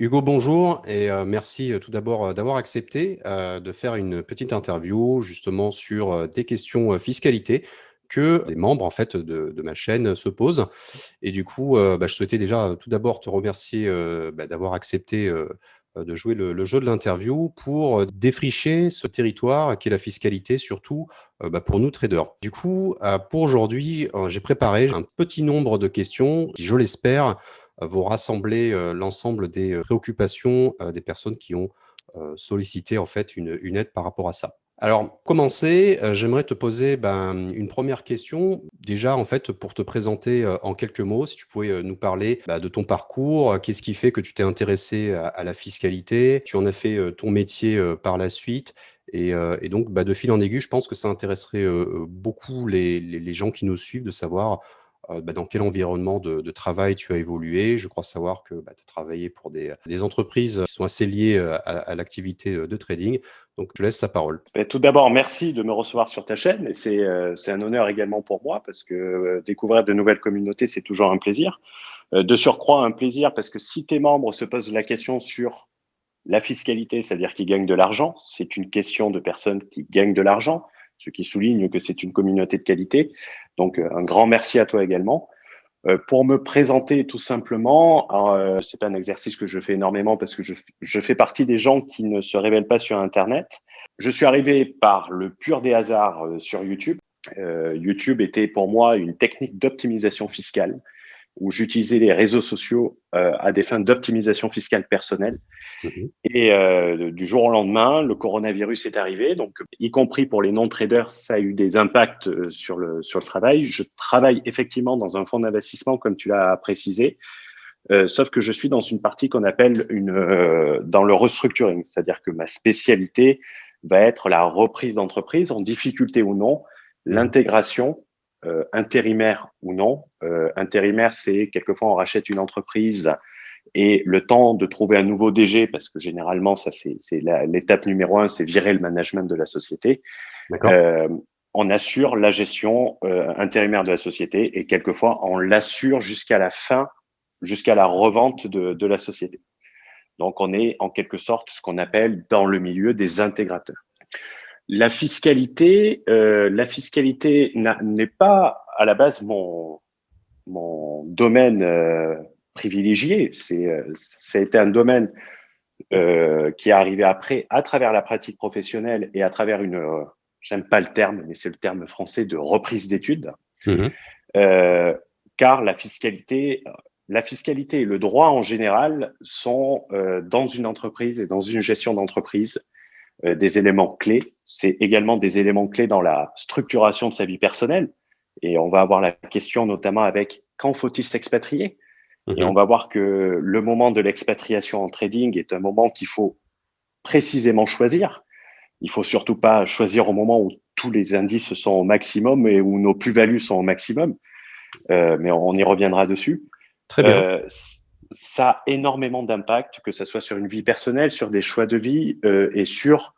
Hugo, bonjour et merci tout d'abord d'avoir accepté de faire une petite interview justement sur des questions fiscalité que les membres en fait de ma chaîne se posent. Et du coup, je souhaitais déjà tout d'abord te remercier d'avoir accepté de jouer le jeu de l'interview pour défricher ce territoire qui est la fiscalité, surtout pour nous traders. Du coup, pour aujourd'hui, j'ai préparé un petit nombre de questions qui, je l'espère, vont rassembler l'ensemble des préoccupations des personnes qui ont sollicité en fait une aide par rapport à ça. Alors, pour commencer, j'aimerais te poser une première question. Déjà, en fait, pour te présenter en quelques mots, si tu pouvais nous parler de ton parcours, qu'est-ce qui fait que tu t'es intéressé à la fiscalité, tu en as fait ton métier par la suite, et donc de fil en aiguille, je pense que ça intéresserait beaucoup les gens qui nous suivent de savoir dans quel environnement de travail tu as évolué. Je crois savoir que tu as travaillé pour des entreprises qui sont assez liées à l'activité de trading. Donc, je te laisse la parole. Tout d'abord, merci de me recevoir sur ta chaîne et c'est un honneur également pour moi parce que découvrir de nouvelles communautés, c'est toujours un plaisir. De surcroît, un plaisir parce que si tes membres se posent la question sur la fiscalité, c'est-à-dire qu'ils gagnent de l'argent, c'est une question de personnes qui gagnent de l'argent, ce qui souligne que c'est une communauté de qualité. Donc, un grand merci à toi également. Pour me présenter tout simplement, c'est pas un exercice que je fais énormément parce que je fais partie des gens qui ne se révèlent pas sur Internet. Je suis arrivé par le pur des hasards sur YouTube. YouTube était pour moi une technique d'optimisation fiscale où j'utilisais les réseaux sociaux à des fins d'optimisation fiscale personnelle. Mhm. Et du jour au lendemain, le coronavirus est arrivé, donc y compris pour les non-traders, ça a eu des impacts sur le travail. Je travaille effectivement dans un fonds d'investissement, comme tu l'as précisé, sauf que je suis dans une partie qu'on appelle dans le restructuring, c'est-à-dire que ma spécialité va être la reprise d'entreprise, en difficulté ou non, Mhm. l'intégration, intérimaire ou non. Intérimaire, c'est quelquefois on rachète une entreprise et le temps de trouver un nouveau DG, parce que généralement, ça c'est l'étape numéro un, c'est virer le management de la société. D'accord. Euh, on assure la gestion intérimaire de la société et quelquefois on l'assure jusqu'à la fin, jusqu'à la revente de la société. Donc on est en quelque sorte ce qu'on appelle dans le milieu des intégrateurs. La fiscalité n'est pas à la base mon domaine privilégié. Ça a été un domaine qui est arrivé après à travers la pratique professionnelle et à travers j'aime pas le terme, mais c'est le terme français de reprise d'études, Mhm. euh, car la fiscalité et le droit en général sont dans une entreprise et dans une gestion d'entreprise des éléments clés. C'est également des éléments clés dans la structuration de sa vie personnelle. Et on va avoir la question notamment avec quand faut-il s'expatrier? Et on Mhm. va voir que le moment de l'expatriation en trading est un moment qu'il faut précisément choisir. Il faut surtout pas choisir au moment où tous les indices sont au maximum et où nos plus-values sont au maximum. Mais on y reviendra dessus. Très bien. Euh, Ça a énormément d'impact, que ce soit sur une vie personnelle, sur des choix de vie et sur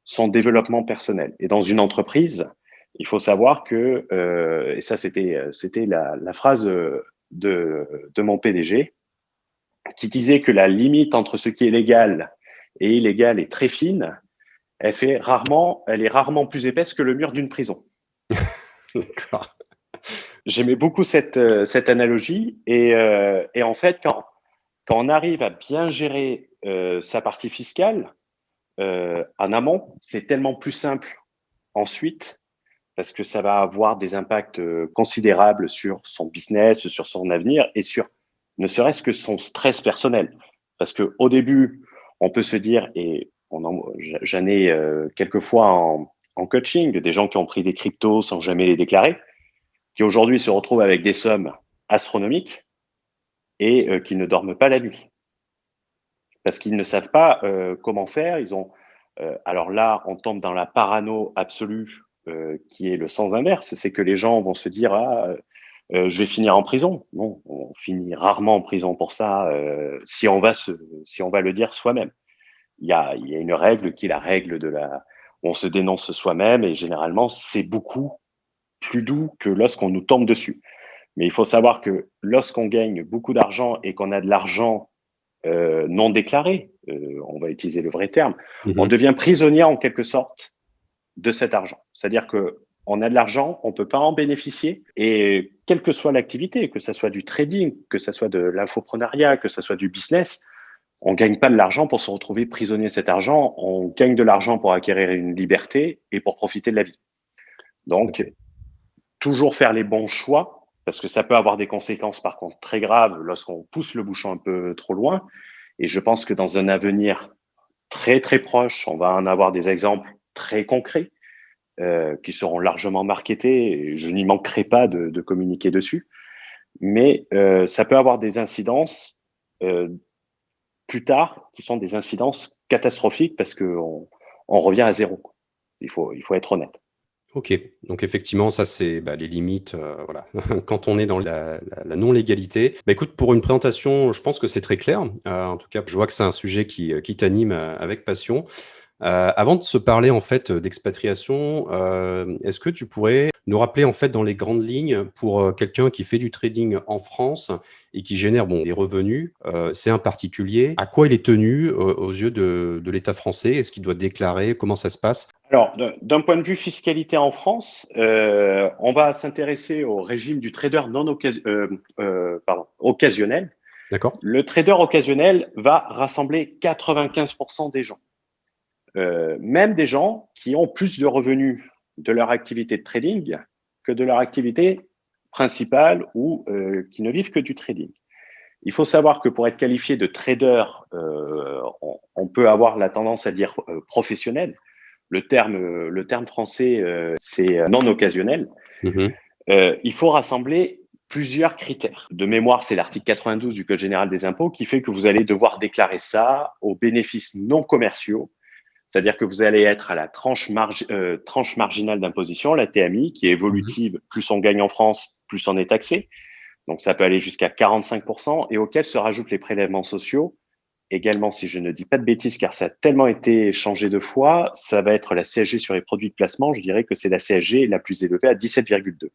son développement personnel. Et dans une entreprise, il faut savoir que, et ça c'était la phrase de mon PDG, qui disait que la limite entre ce qui est légal et illégal est très fine. Elle est rarement plus épaisse que le mur d'une prison. D'accord. J'aimais beaucoup cette analogie et en fait, quand on arrive à bien gérer sa partie fiscale en amont, c'est tellement plus simple ensuite parce que ça va avoir des impacts considérables sur son business, sur son avenir et sur ne serait-ce que son stress personnel. Parce que au début, on peut se dire, et j'en ai quelquefois en coaching, des gens qui ont pris des cryptos sans jamais les déclarer, qui aujourd'hui se retrouvent avec des sommes astronomiques et qui ne dorment pas la nuit parce qu'ils ne savent pas comment faire. Alors là, on tombe dans la parano absolue qui est le sens inverse. C'est que les gens vont se dire je vais finir en prison. Non, on finit rarement en prison pour ça si on va le dire soi-même. Il y a une règle qui est la règle on se dénonce soi-même et généralement c'est beaucoup plus doux que lorsqu'on nous tombe dessus. Mais il faut savoir que lorsqu'on gagne beaucoup d'argent et qu'on a de l'argent non déclaré, on va utiliser le vrai terme, on Mmh. devient prisonnier en quelque sorte de cet argent. C'est-à-dire que on a de l'argent, on peut pas en bénéficier et quelle que soit l'activité, que ça soit du trading, que ça soit de l'infoprenariat, que ça soit du business, on gagne pas de l'argent pour se retrouver prisonnier de cet argent, on gagne de l'argent pour acquérir une liberté et pour profiter de la vie. Tout à Donc, fait. toujours faire les bons choix, parce que ça peut avoir des conséquences par contre très graves lorsqu'on pousse le bouchon un peu trop loin. Et je pense que dans un avenir très très proche, on va en avoir des exemples très concrets qui seront largement marketés. Et je n'y manquerai pas de communiquer dessus. Mais ça peut avoir des incidences euh, plus tard qui sont des incidences catastrophiques parce qu'on on revient à zéro. Il faut être honnête. OK, donc effectivement, ça, c'est, bah, les limites, voilà, quand on est dans la non-légalité. Bah, écoute, pour une présentation, je pense que c'est très clair. En tout cas, je vois que c'est un sujet qui t'anime, avec passion. Avant de se parler, en fait, d'expatriation, est-ce que tu pourrais nous rappeler, en fait, dans les grandes lignes, pour, quelqu'un qui fait du trading en France et qui génère, bon, des revenus, c'est un particulier, à quoi il est tenu, aux yeux de l'État français? Est-ce qu'il doit déclarer? Comment ça se passe? Alors, d'un point de vue fiscalité en France, on va s'intéresser au régime du trader non occasionnel. D'accord? Le trader occasionnel va rassembler 95% des gens, même des gens qui ont plus de revenus de leur activité de trading que de leur activité principale ou qui ne vivent que du trading. Il faut savoir que pour être qualifié de trader, on peut avoir la tendance à dire professionnel. Le terme français, c'est non occasionnel. Mmh. Il faut rassembler plusieurs critères. De mémoire, c'est l'article 92 du Code général des impôts qui fait que vous allez devoir déclarer ça aux bénéfices non commerciaux, c'est-à-dire que vous allez être à la tranche marginale d'imposition, la TMI, qui est Mmh. évolutive. Plus on gagne en France, plus on est taxé. Donc ça peut aller jusqu'à 45% et auquel se rajoutent les prélèvements sociaux. Également, si je ne dis pas de bêtises, car ça a tellement été changé de fois, ça va être la CSG sur les produits de placement. Je dirais que c'est la CSG la plus élevée à 17,2.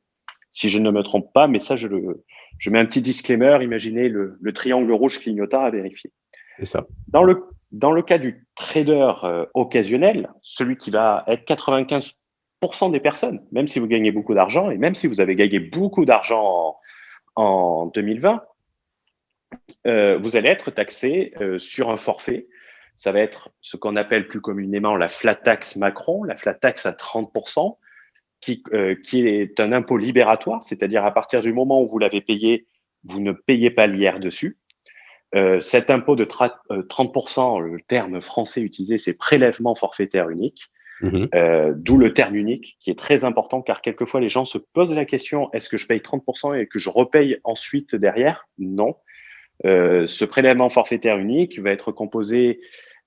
Si je ne me trompe pas, mais ça, je mets un petit disclaimer. Imaginez le triangle rouge clignotant à vérifier. C'est ça. Dans le cas du trader occasionnel, celui qui va être 95% des personnes, même si vous gagnez beaucoup d'argent et même si vous avez gagné beaucoup d'argent en 2020, vous allez être taxé sur un forfait. Ça va être ce qu'on appelle plus communément la flat tax Macron, la flat tax à 30%, qui est un impôt libératoire, c'est-à-dire à partir du moment où vous l'avez payé, vous ne payez pas l'IR dessus. Cet impôt de 30%, le terme français utilisé, c'est prélèvement forfaitaire unique, Mmh. d'où le terme unique qui est très important car quelquefois les gens se posent la question, est-ce que je paye 30% et que je repaye ensuite derrière? Non. Ce prélèvement forfaitaire unique va être composé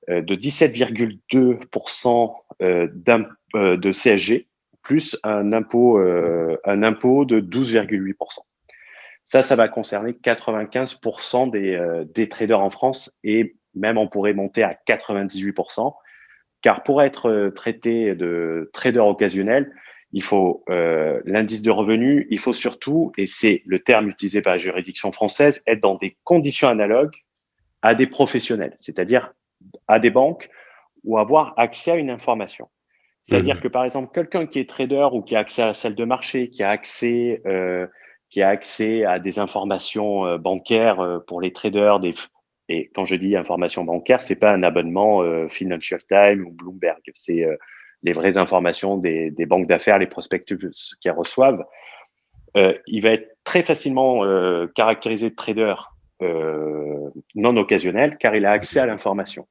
de 17,2% de CSG plus un impôt de 12,8%. Ça va concerner 95% des traders en France et même on pourrait monter à 98%. Car pour être traité de trader occasionnel, il faut l'indice de revenu, il faut surtout, et c'est le terme utilisé par la juridiction française, être dans des conditions analogues à des professionnels, c'est-à-dire à des banques ou avoir accès à une information. C'est-à-dire Mmh. que par exemple, quelqu'un qui est trader ou qui a accès à la salle de marché, qui a accès à des informations bancaires pour les traders, et quand je dis informations bancaires, c'est pas un abonnement Financial Times ou Bloomberg, c'est les vraies informations des banques d'affaires, les prospectus qu'elles reçoivent. Il va être très facilement caractérisé de trader non occasionnel car il a accès à l'information.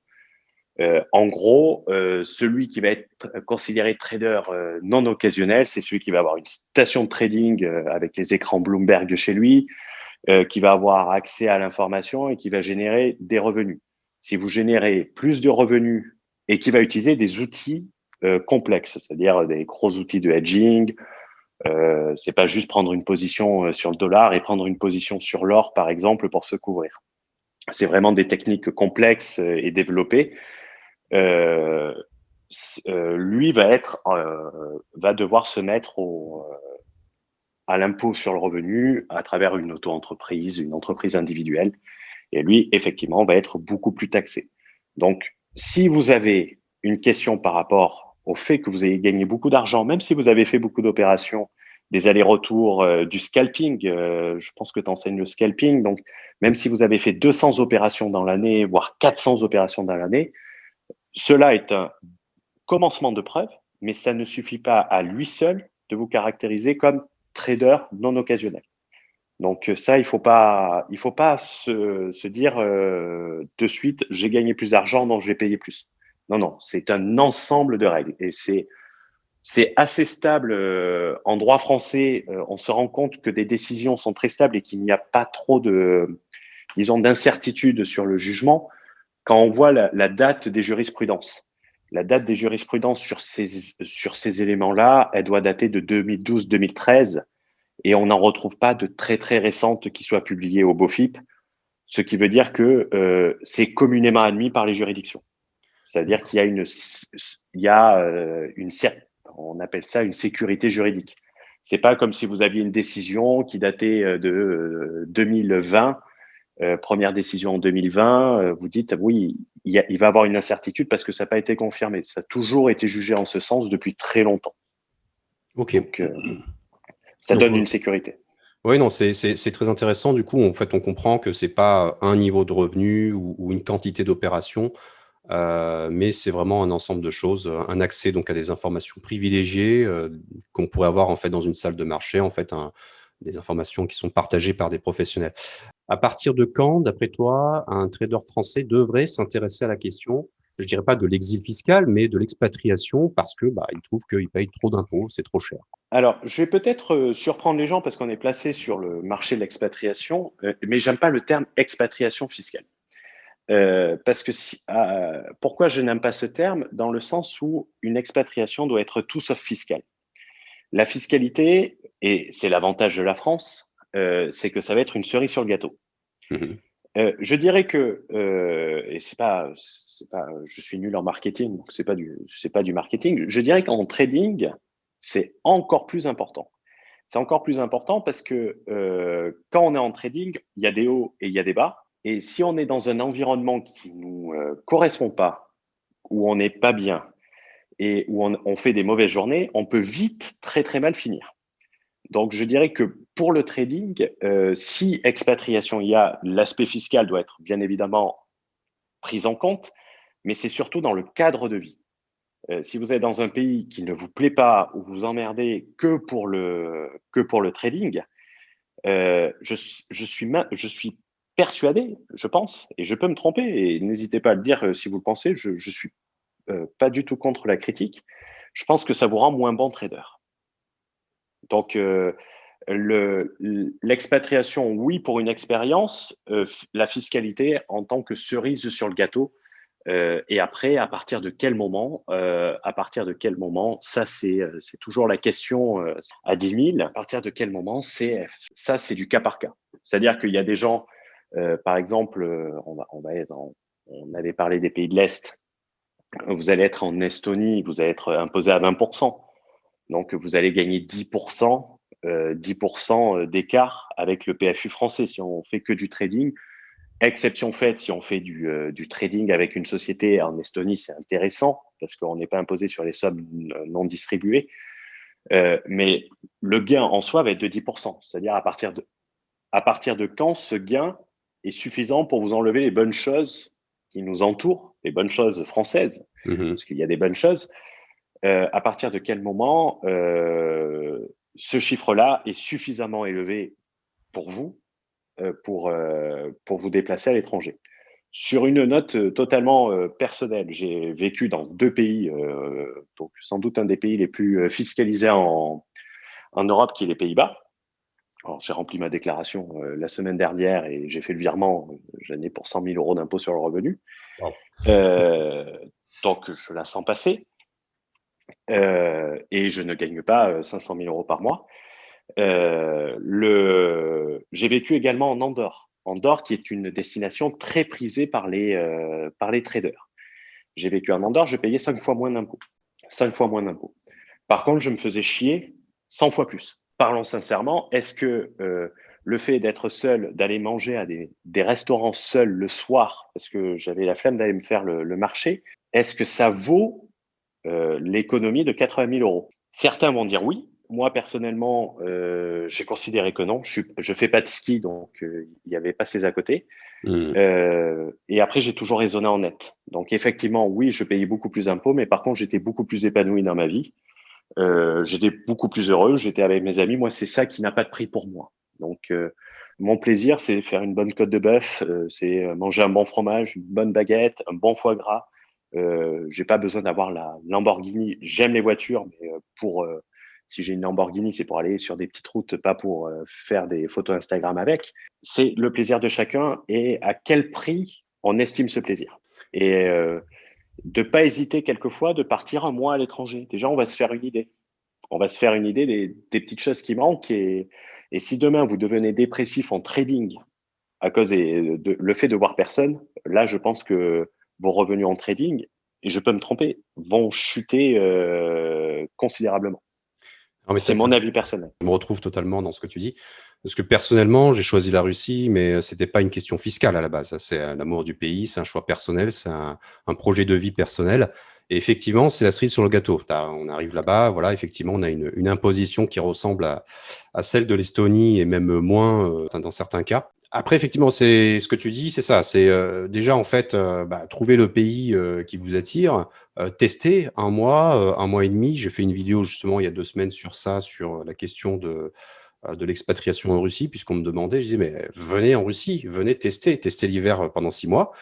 En gros, celui qui va être considéré trader non occasionnel, c'est celui qui va avoir une station de trading avec les écrans Bloomberg chez lui, qui va avoir accès à l'information et qui va générer des revenus. Si vous générez plus de revenus et qui va utiliser des outils complexes, c'est-à-dire des gros outils de hedging, c'est pas juste prendre une position sur le dollar et prendre une position sur l'or, par exemple, pour se couvrir. C'est vraiment des techniques complexes et développées. Euh, Lui va devoir se mettre à l'impôt sur le revenu à travers une auto-entreprise, une entreprise individuelle. Et lui, effectivement, va être beaucoup plus taxé. Donc, si vous avez une question par rapport au fait que vous ayez gagné beaucoup d'argent, même si vous avez fait beaucoup d'opérations, des allers-retours, du scalping, je pense que tu enseignes le scalping, donc même si vous avez fait 200 opérations dans l'année, voire 400 opérations dans l'année, cela est un commencement de preuve, mais ça ne suffit pas à lui seul de vous caractériser comme trader non occasionnel. Donc ça, il faut pas se dire de suite, j'ai gagné plus d'argent, donc je vais payer plus. Non, non, c'est un ensemble de règles et c'est assez stable. En droit français, on se rend compte que des décisions sont très stables et qu'il n'y a pas trop de, disons, d'incertitude sur le jugement quand on voit la date des jurisprudences. La date des jurisprudences sur ces éléments-là, elle doit dater de 2012-2013 et on n'en retrouve pas de très très récentes qui soient publiées au BOFIP, ce qui veut dire que c'est communément admis par les juridictions. C'est-à-dire qu'il y a on appelle ça une sécurité juridique. C'est pas comme si vous aviez une décision qui datait de 2020, première décision en 2020, vous dites oui, il va y avoir une incertitude parce que ça n'a pas été confirmé. Ça a toujours été jugé en ce sens depuis très longtemps. OK. Donc, ça Donc, donne une sécurité. oui, non, c'est très intéressant. Du coup, en fait, on comprend que c'est pas un niveau de revenu ou une quantité d'opérations, mais c'est vraiment un ensemble de choses, un accès donc à des informations privilégiées, qu'on pourrait avoir en fait dans une salle de marché, en fait, des informations qui sont partagées par des professionnels. À partir de quand, d'après toi, un trader français devrait s'intéresser à la question, je dirais pas de l'exil fiscal, mais de l'expatriation parce que, bah, il trouve qu'il paye trop d'impôts, c'est trop cher? Alors, je vais peut-être surprendre les gens parce qu'on est placé sur le marché de l'expatriation, mais j'aime pas le terme expatriation fiscale. Parce que pourquoi je n'aime pas ce terme? Dans le sens où une expatriation doit être tout sauf fiscale. La fiscalité, et c'est l'avantage de la France, c'est que ça va être une cerise sur le gâteau. Mmh. Je dirais que, et je suis nul en marketing, donc c'est pas du marketing. Je dirais qu'en trading, c'est encore plus important. C'est encore plus important parce que quand on est en trading, il y a des hauts et il y a des bas. Et si on est dans un environnement qui nous correspond pas, où on n'est pas bien et où on fait des mauvaises journées, on peut vite très très mal finir. Donc je dirais que pour le trading, si expatriation il y a, l'aspect fiscal doit être bien évidemment pris en compte, mais c'est surtout dans le cadre de vie. Si vous êtes dans un pays qui ne vous plaît pas ou vous emmerdez que pour le trading, je suis persuadé, je pense, et je peux me tromper, et n'hésitez pas à le dire si vous le pensez, je suis pas du tout contre la critique. Je pense que ça vous rend moins bon trader. Donc, l'expatriation, oui, pour une expérience, la fiscalité en tant que cerise sur le gâteau. Et après, à partir de quel moment, ça c'est toujours la question à 10 000, à partir de quel moment, c'est du cas par cas. C'est-à-dire qu'il y a des gens, par exemple, on avait parlé des pays de l'Est, vous allez être en Estonie, vous allez être imposé à 20%. Donc, vous allez gagner 10%, 10% d'écart avec le PFU français si on fait que du trading. Exception faite, si on fait du trading avec une société en Estonie, c'est intéressant parce qu'on n'est pas imposé sur les sommes non distribuées. Mais le gain en soi va être de 10%. C'est-à-dire à partir de quand ce gain est suffisant pour vous enlever les bonnes choses qui nous entourent, les bonnes choses françaises, Mmh. parce qu'il y a des bonnes choses. À partir de quel moment ce chiffre-là est suffisamment élevé pour vous, pour vous déplacer à l'étranger. Sur une note totalement personnelle, j'ai vécu dans deux pays, donc sans doute un des pays les plus fiscalisés en Europe, qui est les Pays-Bas. Alors, j'ai rempli ma déclaration la semaine dernière et j'ai fait le virement. J'en ai pour 100 000 euros d'impôt sur le revenu. Waouh. Euh, donc, je la sens passer. Et je ne gagne pas 500 000 euros par mois. J'ai vécu également en Andorre. Andorre, qui est une destination très prisée par les traders. J'ai vécu en Andorre, je payais 5 fois moins d'impôts. 5 fois moins d'impôts. Par contre, je me faisais chier 100 fois plus. Parlons sincèrement, est-ce que le fait d'être seul, d'aller manger à des restaurants seuls le soir, parce que j'avais la flemme d'aller me faire le marché, est-ce que ça vaut l'économie de 80 000 euros? Certains vont dire oui. Moi, personnellement, j'ai considéré que non. Je fais pas de ski, donc il n'y avait pas ces à côté. Mmh. Et après, j'ai toujours raisonné en net. Donc, effectivement, oui, je payais beaucoup plus d'impôts, mais par contre, j'étais beaucoup plus épanoui dans ma vie. J'étais beaucoup plus heureux. J'étais avec mes amis. Moi, c'est ça qui n'a pas de prix pour moi. Donc, mon plaisir, c'est faire une bonne côte de bœuf, c'est manger un bon fromage, une bonne baguette, un bon foie gras. J'ai pas besoin d'avoir la Lamborghini. J'aime les voitures, mais si j'ai une Lamborghini, c'est pour aller sur des petites routes, pas pour faire des photos Instagram avec. C'est le plaisir de chacun et à quel prix on estime ce plaisir. Et de pas hésiter quelquefois de partir un mois à l'étranger. Déjà, on va se faire une idée. On va se faire une idée des petites choses qui manquent. Et si demain vous devenez dépressif en trading à cause de le fait de voir personne, là, je pense que vos revenus en trading, et je peux me tromper, vont chuter considérablement. Non, mais C'est mon avis personnel. je me retrouve totalement dans ce que tu dis. Parce que personnellement, j'ai choisi la Russie, mais c'était pas une question fiscale à la base. C'est l'amour du pays, c'est un choix personnel, c'est un projet de vie personnel. Et effectivement, c'est la cerise sur le gâteau. On arrive là-bas, voilà, effectivement, on a une imposition qui ressemble à celle de l'Estonie et même moins dans certains cas. Après, effectivement, c'est ce que tu dis, c'est ça. C'est déjà en fait trouver le pays qui vous attire, tester un mois et demi. J'ai fait une vidéo justement il y a 2 semaines sur ça, sur la question de l'expatriation en Russie, puisqu'on me demandait, je disais: «Mais venez en Russie, venez tester l'hiver pendant 6 mois,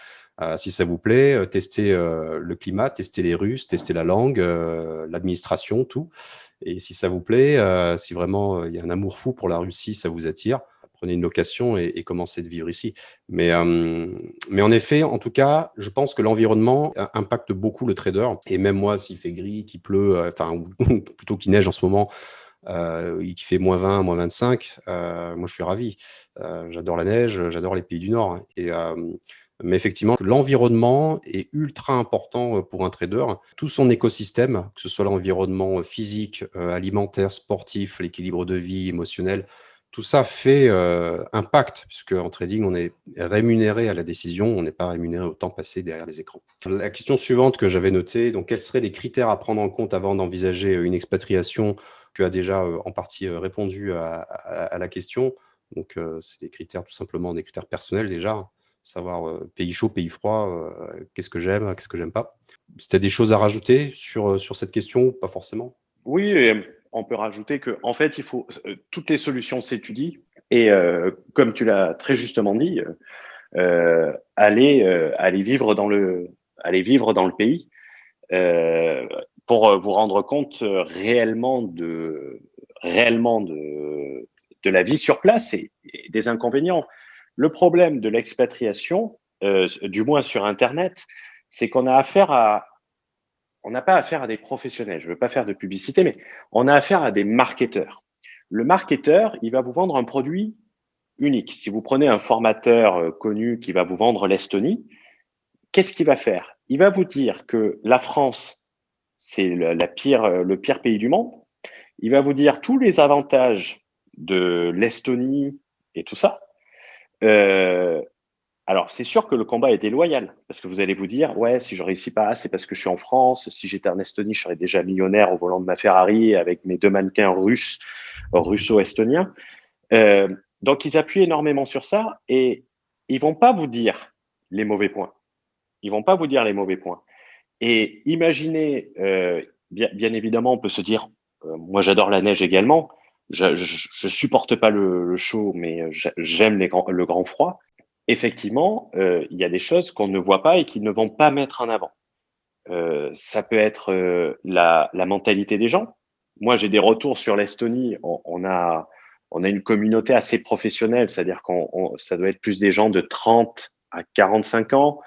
si ça vous plaît, tester le climat, tester les Russes, tester la langue, l'administration, tout et si ça vous plaît, si vraiment, il y a un amour fou pour la Russie, ça vous attire, prenez une location et commencez de vivre ici». Mais en effet, en tout cas, je pense que l'environnement impacte beaucoup le trader et même moi, s'il fait gris, qu'il pleut, enfin ou plutôt qu'il neige en ce moment, il fait -20, -25, moi je suis ravi. J'adore la neige, j'adore les pays du Nord mais effectivement, l'environnement est ultra important, pour un trader. Tout son écosystème, que ce soit l'environnement, physique, alimentaire, sportif, l'équilibre de vie, émotionnel, tout ça fait, impact puisqu'en trading, on est rémunéré à la décision, on n'est pas rémunéré au temps passé derrière les écrans. La question suivante que j'avais notée, donc quels seraient les critères à prendre en compte avant d'envisager, une expatriation? Tu as déjà, en partie, répondu à la question. Donc, c'est des critères tout simplement des critères personnels déjà, hein. Savoir, pays chaud, pays froid, qu'est-ce que j'aime pas? Si tu as des choses à rajouter sur cette question ou pas forcément? Oui, et on peut rajouter que, en fait, il faut toutes les solutions s'étudient et comme tu l'as très justement dit, aller vivre dans le pays euh, pour vous rendre compte réellement de la vie sur place et des inconvénients. Le problème de l'expatriation, du moins sur Internet, c'est on n'a pas affaire à des professionnels. Je ne veux pas faire de publicité, mais on a affaire à des marketeurs. Le marketeur, il va vous vendre un produit unique. Si vous prenez un formateur connu qui va vous vendre l'Estonie, qu'est-ce qu'il va faire? Il va vous dire que la France, c'est le pire pays du monde. Il va vous dire tous les avantages de l'Estonie et tout ça. Euh, alors, c'est sûr que le combat est déloyal parce que vous allez vous dire, ouais, si je réussis pas, c'est parce que je suis en France. Si j'étais en Estonie, je serais déjà millionnaire au volant de ma Ferrari avec mes 2 mannequins russes, russo-estoniens. Donc, ils appuient énormément sur ça et ils vont pas vous dire les mauvais points. Ils vont pas vous dire les mauvais points. Et imaginez, bien évidemment, on peut se dire, moi j'adore la neige également, je supporte pas le chaud, mais j'aime le grand froid. Effectivement, il y a des choses qu'on ne voit pas et qu'ils ne vont pas mettre en avant. Ça peut être la mentalité des gens. Moi, j'ai des retours sur l'Estonie. On a une communauté assez professionnelle, c'est-à-dire ça doit être plus des gens de 30 à 45 ans,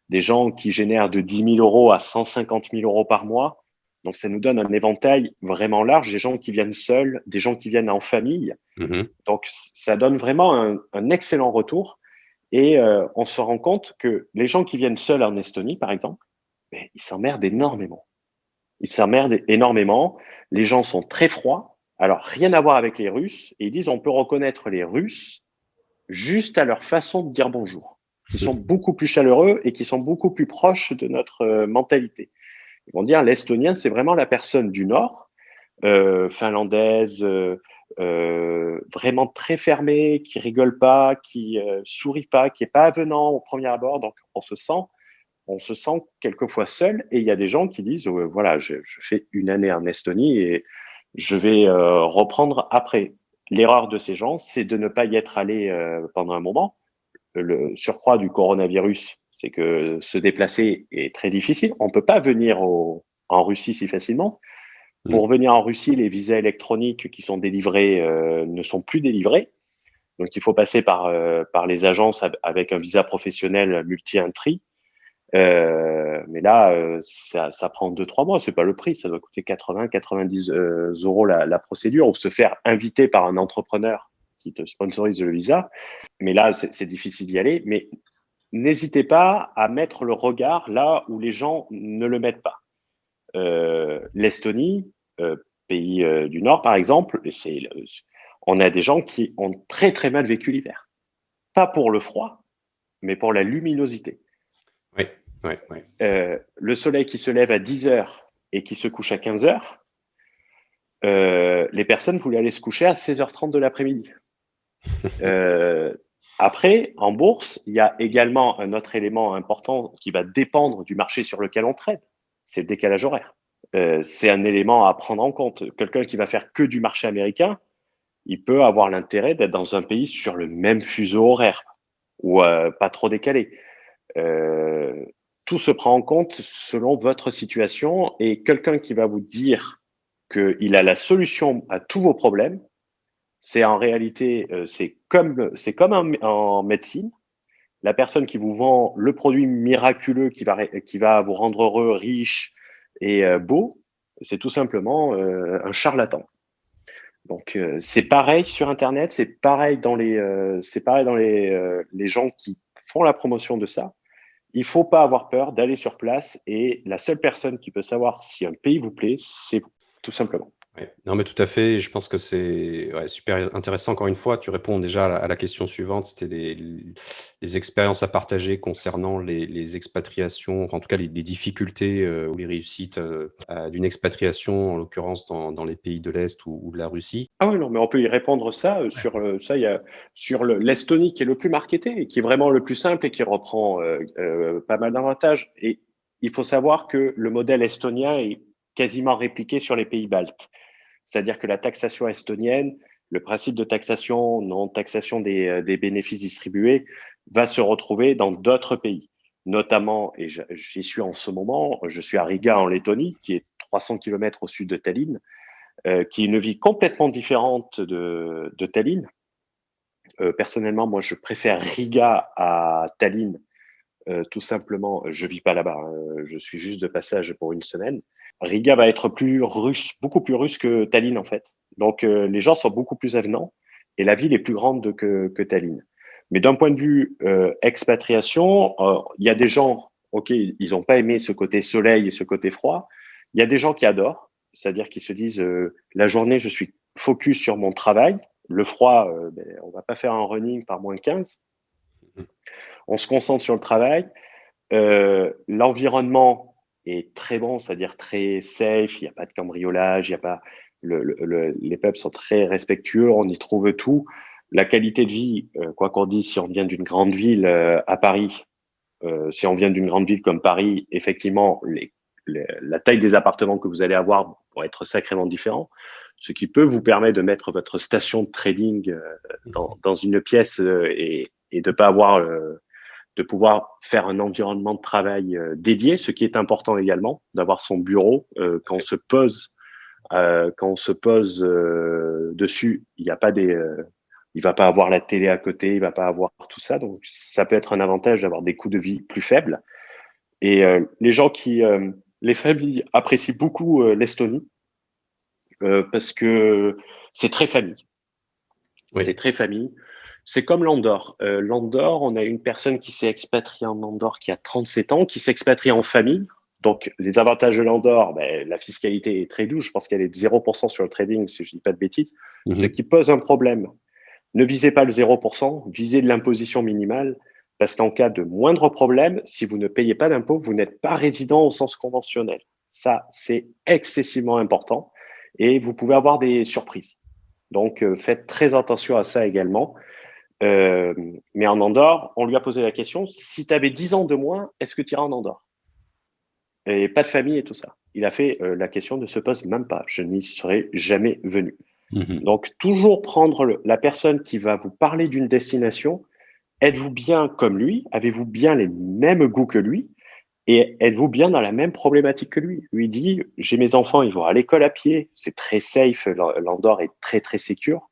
des gens qui génèrent de 10 000 euros à 150 000 euros par mois. Donc, ça nous donne un éventail vraiment large, des gens qui viennent seuls, des gens qui viennent en famille. Mmh. Donc, ça donne vraiment un excellent retour. Et on se rend compte que les gens qui viennent seuls en Estonie, par exemple, ben, ils s'emmerdent énormément. Ils s'emmerdent énormément. Les gens sont très froids. Alors, rien à voir avec les Russes. Et ils disent, on peut reconnaître les Russes juste à leur façon de dire bonjour, qui sont beaucoup plus chaleureux et qui sont beaucoup plus proches de notre mentalité. Ils vont dire l'estonien, c'est vraiment la personne du Nord, finlandaise, vraiment très fermée, qui rigole pas, qui sourit pas, qui est pas avenant au premier abord. Donc on se sent quelquefois seul. Et il y a des gens qui disent voilà, je fais une année en Estonie et je vais reprendre après. L'erreur de ces gens, c'est de ne pas y être allé pendant un moment. Le surcroît du coronavirus, c'est que se déplacer est très difficile. On peut pas venir en Russie si facilement. Pour venir en Russie, les visas électroniques qui sont délivrés ne sont plus délivrés. Donc, il faut passer par les agences avec un visa professionnel multi-entry. Mais là, ça prend 2-3 mois. C'est pas le prix. Ça doit coûter 80-90 euros la procédure, ou se faire inviter par un entrepreneur qui te sponsorise le visa. Mais là, c'est difficile d'y aller. Mais n'hésitez pas à mettre le regard là où les gens ne le mettent pas. L'Estonie, pays du Nord par exemple, on a des gens qui ont très très mal vécu l'hiver. Pas pour le froid, mais pour la luminosité. Oui, oui, oui. Le soleil qui se lève à 10 heures et qui se couche à 15 heures, les personnes voulaient aller se coucher à 16h30 de l'après-midi. Après, en bourse, il y a également un autre élément important qui va dépendre du marché sur lequel on trade, c'est le décalage horaire. C'est un élément à prendre en compte. Quelqu'un qui va faire que du marché américain, il peut avoir l'intérêt d'être dans un pays sur le même fuseau horaire ou pas trop décalé. Tout se prend en compte selon votre situation, et quelqu'un qui va vous dire qu'il a la solution à tous vos problèmes, c'est en réalité, c'est comme en médecine. La personne qui vous vend le produit miraculeux qui va vous rendre heureux, riche et beau, c'est tout simplement un charlatan. Donc c'est pareil sur Internet, c'est pareil dans les gens qui font la promotion de ça. Il faut pas avoir peur d'aller sur place, et la seule personne qui peut savoir si un pays vous plaît, c'est vous, tout simplement. Ouais. Non, mais tout à fait. Je pense que c'est ouais, super intéressant. Encore une fois, tu réponds déjà à la question suivante. C'était les expériences à partager concernant les expatriations, enfin, en tout cas les difficultés ou les réussites d'une expatriation, en l'occurrence dans les pays de l'Est ou de la Russie. Ah oui, non, mais on peut y répondre ça. Sur ça, il y a sur l'Estonie qui est le plus marketé et qui est vraiment le plus simple et qui reprend pas mal d'avantages. Et il faut savoir que le modèle estonien est quasiment répliqué sur les pays baltes. C'est-à-dire que la taxation estonienne, le principe de taxation, non taxation des bénéfices distribués, va se retrouver dans d'autres pays. Notamment, et j'y suis en ce moment, je suis à Riga en Lettonie, qui est 300 km au sud de Tallinn, qui est une vie complètement différente de Tallinn. Personnellement, moi, je préfère Riga à Tallinn. Tout simplement, je vis pas là-bas, hein, je suis juste de passage pour une semaine. Riga va être plus russe, beaucoup plus russe que Tallinn en fait. Donc les gens sont beaucoup plus avenants et la ville est plus grande que Tallinn. Mais d'un point de vue expatriation, il y a des gens, ok, ils n'ont pas aimé ce côté soleil et ce côté froid. Il y a des gens qui adorent, c'est-à-dire qui se disent la journée, je suis focus sur mon travail. Le froid, on va pas faire un running par -15. On se concentre sur le travail. L'environnement est très bon, c'est-à-dire très safe. Il n'y a pas de cambriolage, il y a pas les peuples sont très respectueux, on y trouve tout. La qualité de vie, quoi qu'on dise, si on vient d'une grande ville à Paris, si on vient d'une grande ville comme Paris, effectivement, la taille des appartements que vous allez avoir vont être sacrément différents, ce qui peut vous permettre de mettre votre station de trading dans une pièce et de pas avoir de pouvoir faire un environnement de travail dédié, ce qui est important également, d'avoir son bureau quand on se pose dessus. Il y a pas il va pas avoir la télé à côté, il va pas avoir tout ça, donc ça peut être un avantage d'avoir des coûts de vie plus faibles. Et les gens les familles apprécient beaucoup l'Estonie parce que c'est très famille. C'est Oui. très famille. C'est comme l'Andorre. L'Andorre, on a une personne qui s'est expatriée en Andorre qui a 37 ans, qui s'expatrie en famille. Donc, les avantages de l'Andorre, la fiscalité est très douce. Je pense qu'elle est de 0% sur le trading, si je dis pas de bêtises. Ce qui pose un problème, Ne visez pas le 0%, visez de l'imposition minimale, parce qu'en cas de moindre problème, si vous ne payez pas d'impôt, vous n'êtes pas résident au sens conventionnel. Ça, c'est excessivement important et vous pouvez avoir des surprises. Donc, faites très attention à ça également. Mais en Andorre, on lui a posé la question, si tu avais 10 ans de moins, est-ce que tu iras en Andorre? Et pas de famille et tout ça. Il a fait, la question ne se pose même pas. Je n'y serais jamais venu. Mmh. Donc, toujours prendre la personne qui va vous parler d'une destination. Êtes-vous bien comme lui? Avez-vous bien les mêmes goûts que lui? Et êtes-vous bien dans la même problématique que lui? Lui dit, j'ai mes enfants, ils vont à l'école à pied, c'est très safe, l'Andorre est très très sécure.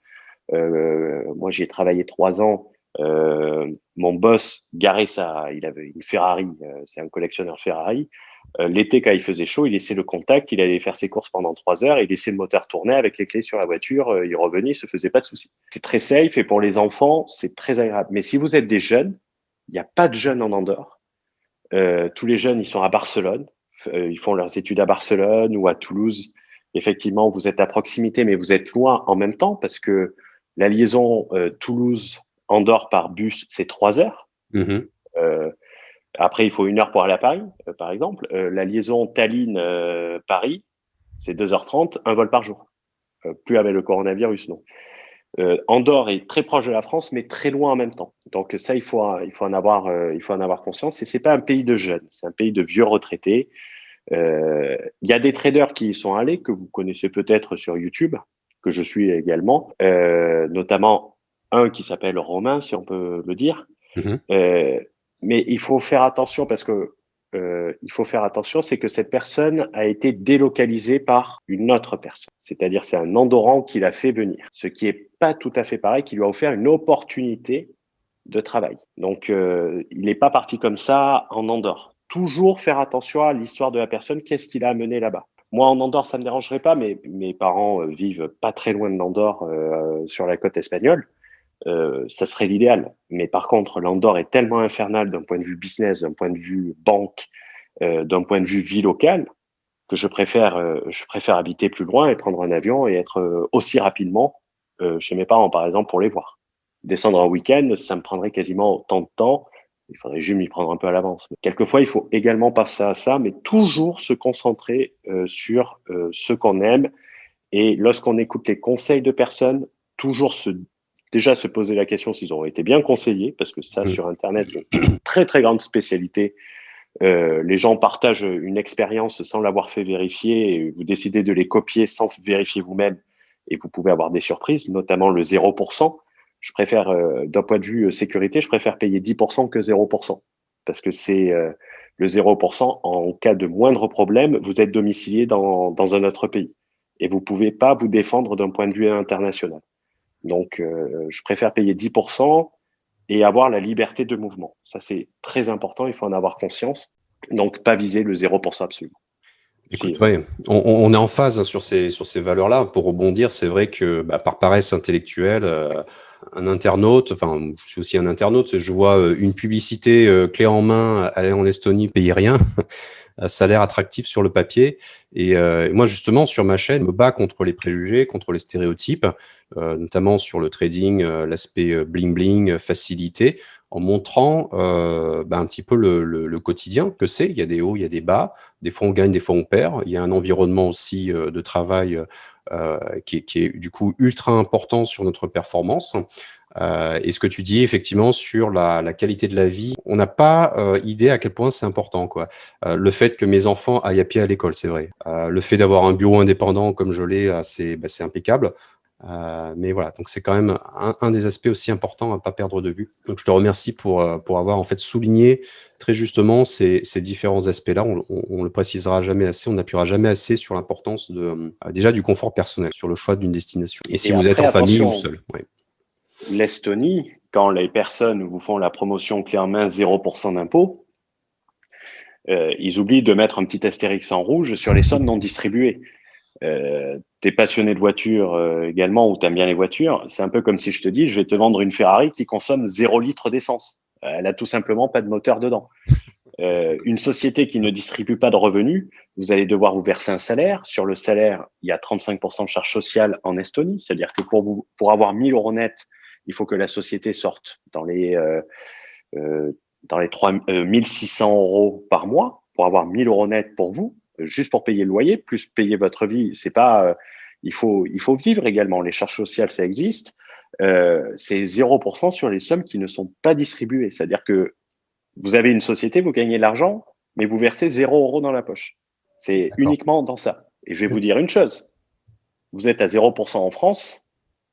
Moi, j'y ai travaillé 3 ans. Mon boss garait il avait une Ferrari, c'est un collectionneur Ferrari. L'été, quand il faisait chaud, il laissait le contact, il allait faire ses courses pendant 3 heures, il laissait le moteur tourner avec les clés sur la voiture, il revenait, il se faisait pas de soucis. C'est très safe et pour les enfants, c'est très agréable. Mais si vous êtes des jeunes, il n'y a pas de jeunes en Andorre. Tous les jeunes, ils sont à Barcelone, ils font leurs études à Barcelone ou à Toulouse. Effectivement, vous êtes à proximité, mais vous êtes loin en même temps parce que la liaison Toulouse-Andorre par bus, c'est 3 heures. Mmh. Euh, Après, il faut 1 heure pour aller à Paris, par exemple. La liaison Tallinn-Paris, c'est 2h30, un vol par jour. Plus avec le coronavirus, non. Andorre est très proche de la France, mais très loin en même temps. Donc ça, il faut en avoir conscience. Et c'est pas un pays de jeunes, c'est un pays de vieux retraités. Il y a des traders qui y sont allés, que vous connaissez peut-être sur YouTube, que je suis également, notamment un qui s'appelle Romain, si on peut le dire. Mmh. Euh, mais il faut faire attention parce que c'est que cette personne a été délocalisée par une autre personne. C'est-à-dire, c'est un Andorran qui l'a fait venir. Ce qui est pas tout à fait pareil, qui lui a offert une opportunité de travail. Donc, il n'est pas parti comme ça en Andorre. Toujours faire attention à l'histoire de la personne, qu'est-ce qu'il a amené là-bas. Moi, en Andorre, ça me dérangerait pas, mais mes parents vivent pas très loin de l'Andorre, sur la côte espagnole. Ça serait l'idéal. Mais par contre, l'Andorre est tellement infernal d'un point de vue business, d'un point de vue banque, d'un point de vue vie locale, que je préfère habiter plus loin et prendre un avion et être aussi rapidement chez mes parents, par exemple, pour les voir. Descendre un week-end, ça me prendrait quasiment autant de temps. Il faudrait juste m'y prendre un peu à l'avance. Quelquefois, il faut également passer à ça, mais toujours se concentrer sur ce qu'on aime. Et lorsqu'on écoute les conseils de personnes, toujours déjà se poser la question s'ils ont été bien conseillés, parce que ça, Mmh. sur Internet, c'est une très, très grande spécialité. Les gens partagent une expérience sans l'avoir fait vérifier et vous décidez de les copier sans vérifier vous-même et vous pouvez avoir des surprises, notamment le 0%. Je préfère, d'un point de vue sécurité, je préfère payer 10% que 0% parce que c'est le 0% en cas de moindre problème, vous êtes domicilié dans un autre pays et vous pouvez pas vous défendre d'un point de vue international. Donc, je préfère payer 10% et avoir la liberté de mouvement. Ça, c'est très important, il faut en avoir conscience. Donc, pas viser le 0% absolument. Écoute, ouais, on est en phase, hein, sur ces valeurs-là. Pour rebondir, c'est vrai que, bah, par paresse intellectuelle, un internaute, enfin, je suis aussi un internaute, je vois, une publicité, clé en main, aller en Estonie, payer rien. Ça a l'air attractif sur le papier et moi justement sur ma chaîne, je me bats contre les préjugés, contre les stéréotypes, notamment sur le trading, l'aspect, bling bling, facilité, en montrant, bah, un petit peu le quotidien que c'est. Il y a des hauts, il y a des bas. Des fois on gagne, des fois on perd. Il y a un environnement aussi, de travail, qui est du coup ultra important sur notre performance. Et ce que tu dis effectivement sur la qualité de la vie, on n'a pas, idée à quel point c'est important, quoi. Le fait que mes enfants aillent à pied à l'école, c'est vrai. Le fait d'avoir un bureau indépendant comme je l'ai, c'est impeccable. Mais voilà, donc c'est quand même un des aspects aussi importants à pas perdre de vue. Donc je te remercie pour avoir en fait souligné très justement ces différents aspects-là. On le précisera jamais assez, on n'appuiera jamais assez sur l'importance de, déjà du confort personnel, sur le choix d'une destination. Et si Et vous êtes après, en famille ou attention, seul, ouais. l'Estonie, quand les personnes vous font la promotion clé en main 0% d'impôt, ils oublient de mettre un petit astérix en rouge sur les sommes non distribuées. T'es passionné de voitures également ou t'aimes bien les voitures, c'est un peu comme si je te dis, je vais te vendre une Ferrari qui consomme 0 litre d'essence. Elle a tout simplement pas de moteur dedans. Une société qui ne distribue pas de revenus, vous allez devoir vous verser un salaire. Sur le salaire, il y a 35% de charges sociales en Estonie, c'est-à-dire que pour avoir 1000 € net, il faut que la société sorte dans les 600 euros par mois pour avoir 1 000 euros net pour vous, juste pour payer le loyer, plus payer votre vie. C'est pas, il faut vivre également. Les charges sociales, ça existe. C'est 0% sur les sommes qui ne sont pas distribuées. C'est-à-dire que vous avez une société, vous gagnez de l'argent, mais vous versez 0 euros dans la poche. C'est D'accord. uniquement dans ça. Et je vais vous dire une chose. Vous êtes à 0% en France,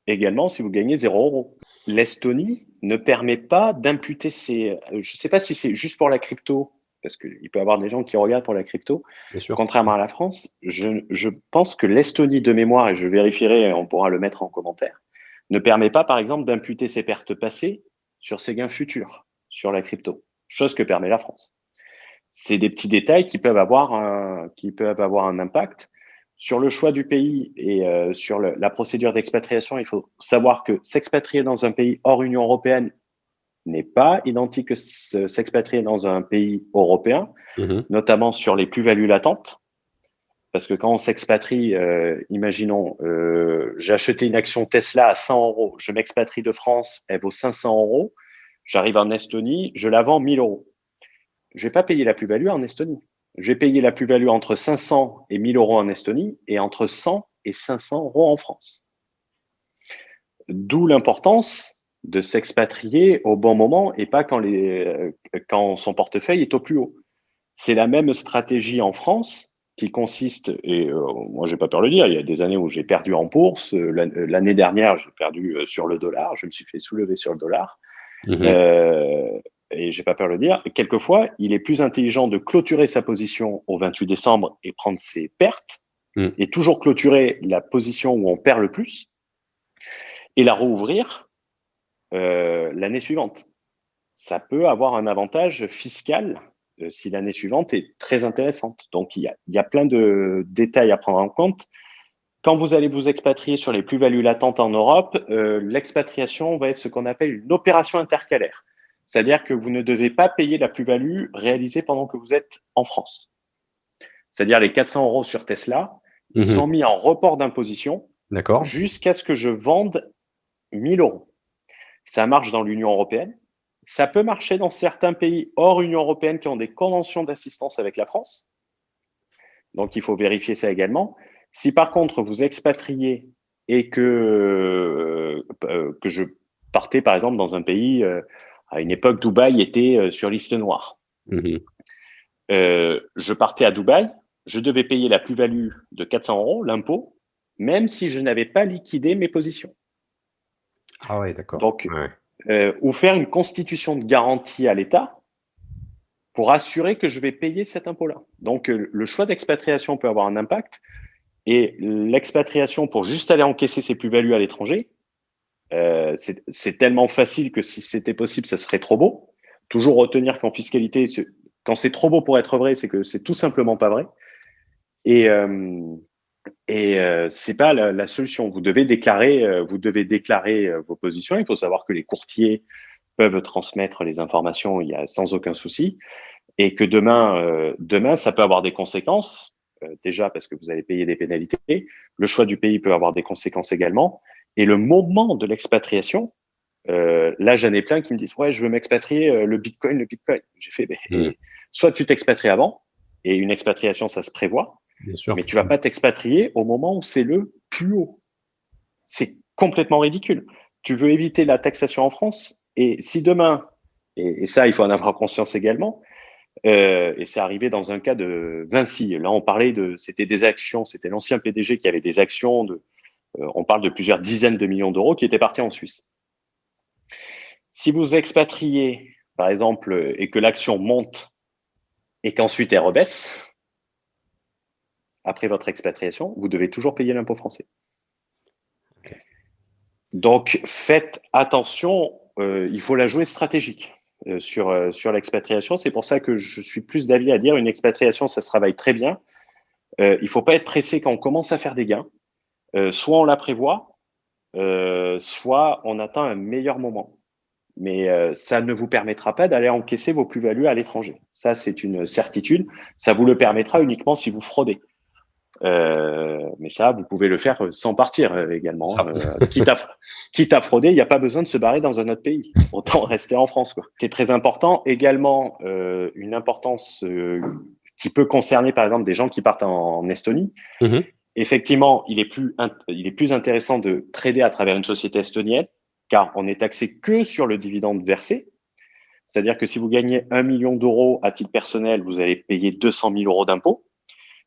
également si vous gagnez 0 euros. L'Estonie ne permet pas d'imputer ces. Je ne sais pas si c'est juste pour la crypto, parce qu'il peut y avoir des gens qui regardent pour la crypto. Bien sûr. Contrairement à la France, je pense que l'Estonie de mémoire, et je vérifierai, on pourra le mettre en commentaire, ne permet pas, par exemple, d'imputer ses pertes passées sur ses gains futurs, sur la crypto, chose que permet la France. C'est des petits détails qui peuvent avoir un impact. Sur le choix du pays et sur la procédure d'expatriation, il faut savoir que s'expatrier dans un pays hors Union européenne n'est pas identique que s'expatrier dans un pays européen, notamment sur les plus-values latentes. Parce que quand on s'expatrie, imaginons, j'ai acheté une action Tesla à 100 euros, je m'expatrie de France, elle vaut 500 euros, j'arrive en Estonie, je la vends 1000 euros. Je ne vais pas payer la plus-value en Estonie. Je vais payer la plus-value entre 500 et 1000 euros en Estonie et entre 100 et 500 euros en France. D'où l'importance de s'expatrier au bon moment et pas quand son portefeuille est au plus haut. C'est la même stratégie en France qui consiste, et moi j'ai pas peur de le dire, il y a des années où j'ai perdu en bourse, l'année dernière j'ai perdu sur le dollar, je me suis fait soulever sur le dollar. Et j'ai pas peur de le dire, quelquefois, il est plus intelligent de clôturer sa position au 28 décembre et prendre ses pertes, et toujours clôturer la position où on perd le plus, et la rouvrir l'année suivante. Ça peut avoir un avantage fiscal si l'année suivante est très intéressante. Donc, il y a plein de détails à prendre en compte. Quand vous allez vous expatrier sur les plus-values latentes en Europe, l'expatriation va être ce qu'on appelle une opération intercalaire. C'est-à-dire que vous ne devez pas payer la plus-value réalisée pendant que vous êtes en France. C'est-à-dire les 400 euros sur Tesla, ils sont mis en report d'imposition jusqu'à ce que je vende 1000 euros. Ça marche dans l'Union européenne. Ça peut marcher dans certains pays hors Union européenne qui ont des conventions d'assistance avec la France. Donc, il faut vérifier ça également. Si par contre, vous expatriez et que je partais, par exemple, dans un pays, à une époque, Dubaï était sur liste noire. Je partais à Dubaï, je devais payer la plus-value de 400 euros, l'impôt, même si je n'avais pas liquidé mes positions. Ah ouais, d'accord. Donc, ou faire une constitution de garantie à l'État pour assurer que je vais payer cet impôt-là. Donc, le choix d'expatriation peut avoir un impact. Et l'expatriation pour juste aller encaisser ses plus-values à l'étranger, c'est tellement facile que si c'était possible, ça serait trop beau. Toujours retenir qu'en fiscalité, quand c'est trop beau pour être vrai, c'est que c'est tout simplement pas vrai. Et c'est pas la solution. Vous devez déclarer vos positions. Il faut savoir que les courtiers peuvent transmettre les informations, il y a sans aucun souci, et que demain, ça peut avoir des conséquences. Déjà parce que vous allez payer des pénalités. Le choix du pays peut avoir des conséquences également. Et le moment de l'expatriation, là, j'en ai plein qui me disent « Ouais, je veux m'expatrier, le Bitcoin. » J'ai fait soit tu t'expatries avant, et une expatriation, ça se prévoit, bien sûr, mais tu vas pas t'expatrier au moment où c'est le plus haut. C'est complètement ridicule. Tu veux éviter la taxation en France, et si demain, et ça, il faut en avoir conscience également, et c'est arrivé dans un cas de Vinci. Là, on parlait c'était des actions, c'était l'ancien PDG qui avait des actions on parle de plusieurs dizaines de millions d'euros qui étaient partis en Suisse. Si vous expatriez, par exemple, et que l'action monte et qu'ensuite elle rebaisse, après votre expatriation, vous devez toujours payer l'impôt français. Okay. Donc, faites attention, il faut la jouer stratégique. Sur l'expatriation. C'est pour ça que je suis plus d'avis à dire une expatriation, ça se travaille très bien. Il ne faut pas être pressé quand on commence à faire des gains. Soit on la prévoit, soit on attend un meilleur moment. Mais ça ne vous permettra pas d'aller encaisser vos plus-values à l'étranger. Ça, c'est une certitude. Ça vous le permettra uniquement si vous fraudez. Mais ça, vous pouvez le faire sans partir également. Ça. Quitte à frauder, il n'y a pas besoin de se barrer dans un autre pays. Autant rester en France, quoi. C'est très important. Également, une importance qui peut concerner, par exemple, des gens qui partent en Estonie. Mhm. Effectivement, il est plus intéressant de trader à travers une société estonienne, car on est taxé que sur le dividende versé. C'est-à-dire que si vous gagnez 1 million d'euros à titre personnel, vous allez payer 200 000 euros d'impôts.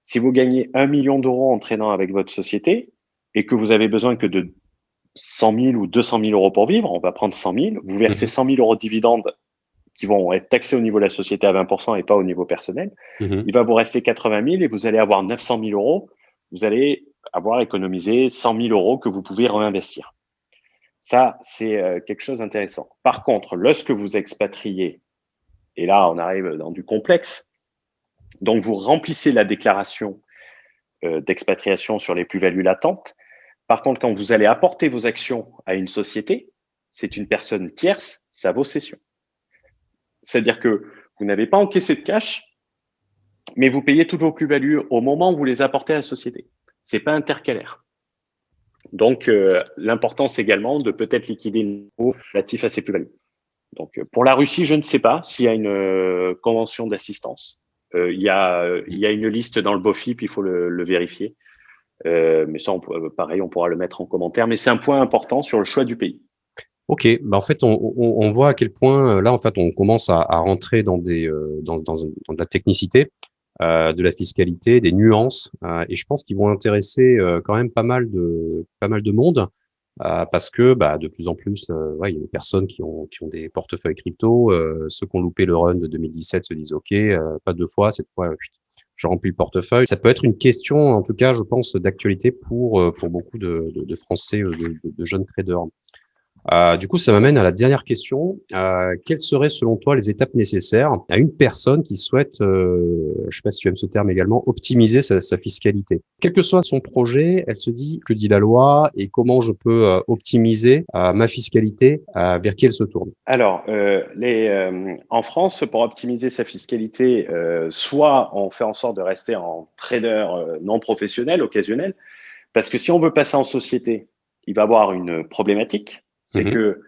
Si vous gagnez 1 million d'euros en tradant avec votre société et que vous avez besoin que de 100 000 ou 200 000 euros pour vivre, on va prendre 100 000, vous versez 100 000 euros de dividendes qui vont être taxés au niveau de la société à 20% et pas au niveau personnel. Mhm. Il va vous rester 80 000 et vous allez avoir 900 000 euros. Vous allez avoir économisé 100 000 euros que vous pouvez réinvestir. Ça, c'est quelque chose d'intéressant. Par contre, lorsque vous expatriez, et là, on arrive dans du complexe, donc vous remplissez la déclaration d'expatriation sur les plus-values latentes. Par contre, quand vous allez apporter vos actions à une société, c'est une personne tierce, ça vaut cession. C'est-à-dire que vous n'avez pas encaissé de cash, mais vous payez toutes vos plus-values au moment où vous les apportez à la société. C'est pas intercalaire. Donc, l'importance également de peut-être liquider le niveau relatif à ces plus-values. Donc, pour la Russie, je ne sais pas s'il y a une convention d'assistance. Il y a une liste dans le BOFIP, il faut le vérifier. Mais ça, pareil, on pourra le mettre en commentaire. Mais c'est un point important sur le choix du pays. Ok, bah en fait, on voit à quel point là, en fait, on commence à rentrer dans dans de la technicité, de la fiscalité, des nuances, et je pense qu'ils vont intéresser quand même pas mal de monde, parce que bah, de plus en plus, ouais, il y a des personnes qui ont des portefeuilles crypto, ceux qui ont loupé le run de 2017 se disent ok, pas deux fois, cette fois, je remplis le portefeuille. Ça peut être une question, en tout cas, je pense, d'actualité pour beaucoup de Français, de jeunes traders. Du coup, ça m'amène à la dernière question. Quelles seraient, selon toi, les étapes nécessaires à une personne qui souhaite, je ne sais pas si tu aimes ce terme également, optimiser sa fiscalité? Quel que soit son projet, elle se dit, que dit la loi et comment je peux optimiser ma fiscalité, vers qui elle se tourne? Alors, en France, pour optimiser sa fiscalité, soit on fait en sorte de rester en trader non professionnel, occasionnel, parce que si on veut passer en société, il va avoir une problématique, c'est Mhm. que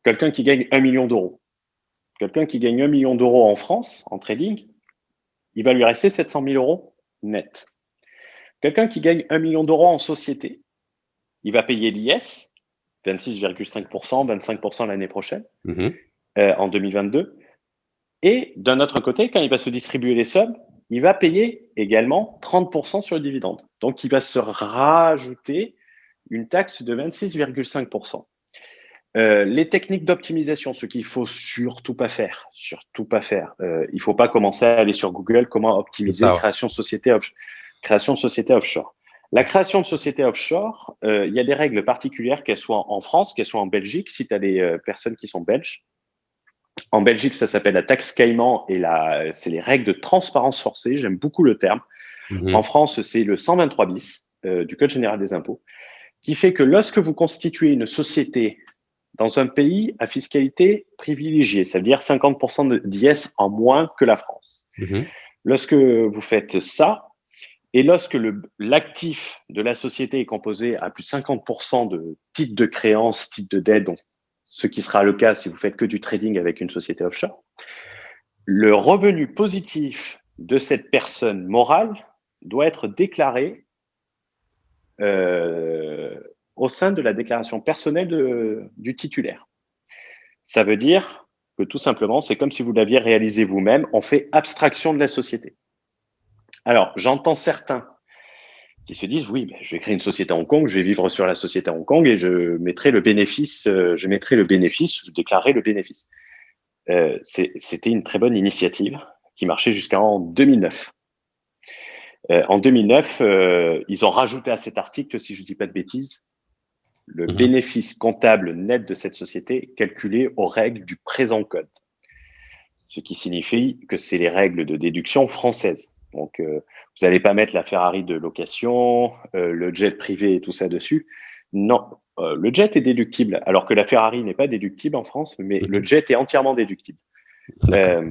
quelqu'un qui gagne 1 million d'euros, quelqu'un qui gagne 1 million d'euros en France, en trading, il va lui rester 700 000 euros net. Quelqu'un qui gagne 1 million d'euros en société, il va payer l'IS, 26,5%, 25% l'année prochaine, Mhm. en 2022. Et d'un autre côté, quand il va se distribuer les sommes, il va payer également 30% sur le dividende. Donc, il va se rajouter une taxe de 26,5%. Les techniques d'optimisation, ce qu'il faut surtout pas faire, il faut pas commencer à aller sur Google comment C'est optimiser ça, ouais. création de société offshore. La création de société offshore, il y a des règles particulières, qu'elles soient en France, qu'elles soient en Belgique. Si tu as des personnes qui sont belges, en Belgique, ça s'appelle la taxe Caïman et c'est les règles de transparence forcée. J'aime beaucoup le terme. En Mhm. France, c'est le 123 bis du Code général des impôts, qui fait que lorsque vous constituez une société dans un pays à fiscalité privilégiée, ça veut dire 50% d'IS en moins que la France. Mhm. Lorsque vous faites ça, et lorsque l'actif de la société est composé à plus de 50% de titres de créance, titres de dette, donc ce qui sera le cas si vous faites que du trading avec une société offshore, le revenu positif de cette personne morale doit être déclaré au sein de la déclaration personnelle du titulaire. Ça veut dire que tout simplement, c'est comme si vous l'aviez réalisé vous-même. On fait abstraction de la société. Alors, j'entends certains qui se disent, oui, je vais créer une société à Hong Kong, je vais vivre sur la société à Hong Kong et je mettrai le bénéfice, je déclarerai le bénéfice. C'était une très bonne initiative qui marchait jusqu'en 2009. En 2009, ils ont rajouté à cet article, si je ne dis pas de bêtises, le Mhm. bénéfice comptable net de cette société calculé aux règles du présent code. Ce qui signifie que c'est les règles de déduction françaises. Donc, vous n'allez pas mettre la Ferrari de location, le jet privé et tout ça dessus. Non, le jet est déductible, alors que la Ferrari n'est pas déductible en France, mais le Mhm. jet est entièrement déductible. D'accord.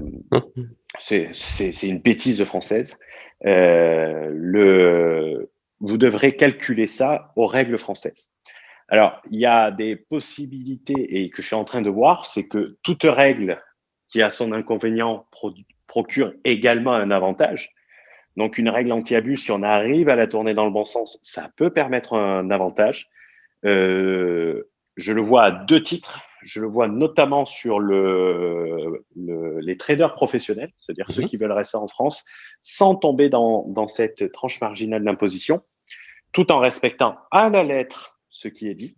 C'est une bêtise française. Vous devrez calculer ça aux règles françaises. Alors, il y a des possibilités et que je suis en train de voir, c'est que toute règle qui a son inconvénient procure également un avantage. Donc, une règle anti-abus, si on arrive à la tourner dans le bon sens, ça peut permettre un avantage. Je le vois à deux titres. Je le vois notamment sur les traders professionnels, c'est-à-dire ceux Mmh. qui veulent rester en France, sans tomber dans cette tranche marginale d'imposition, tout en respectant à la lettre ce qui est dit.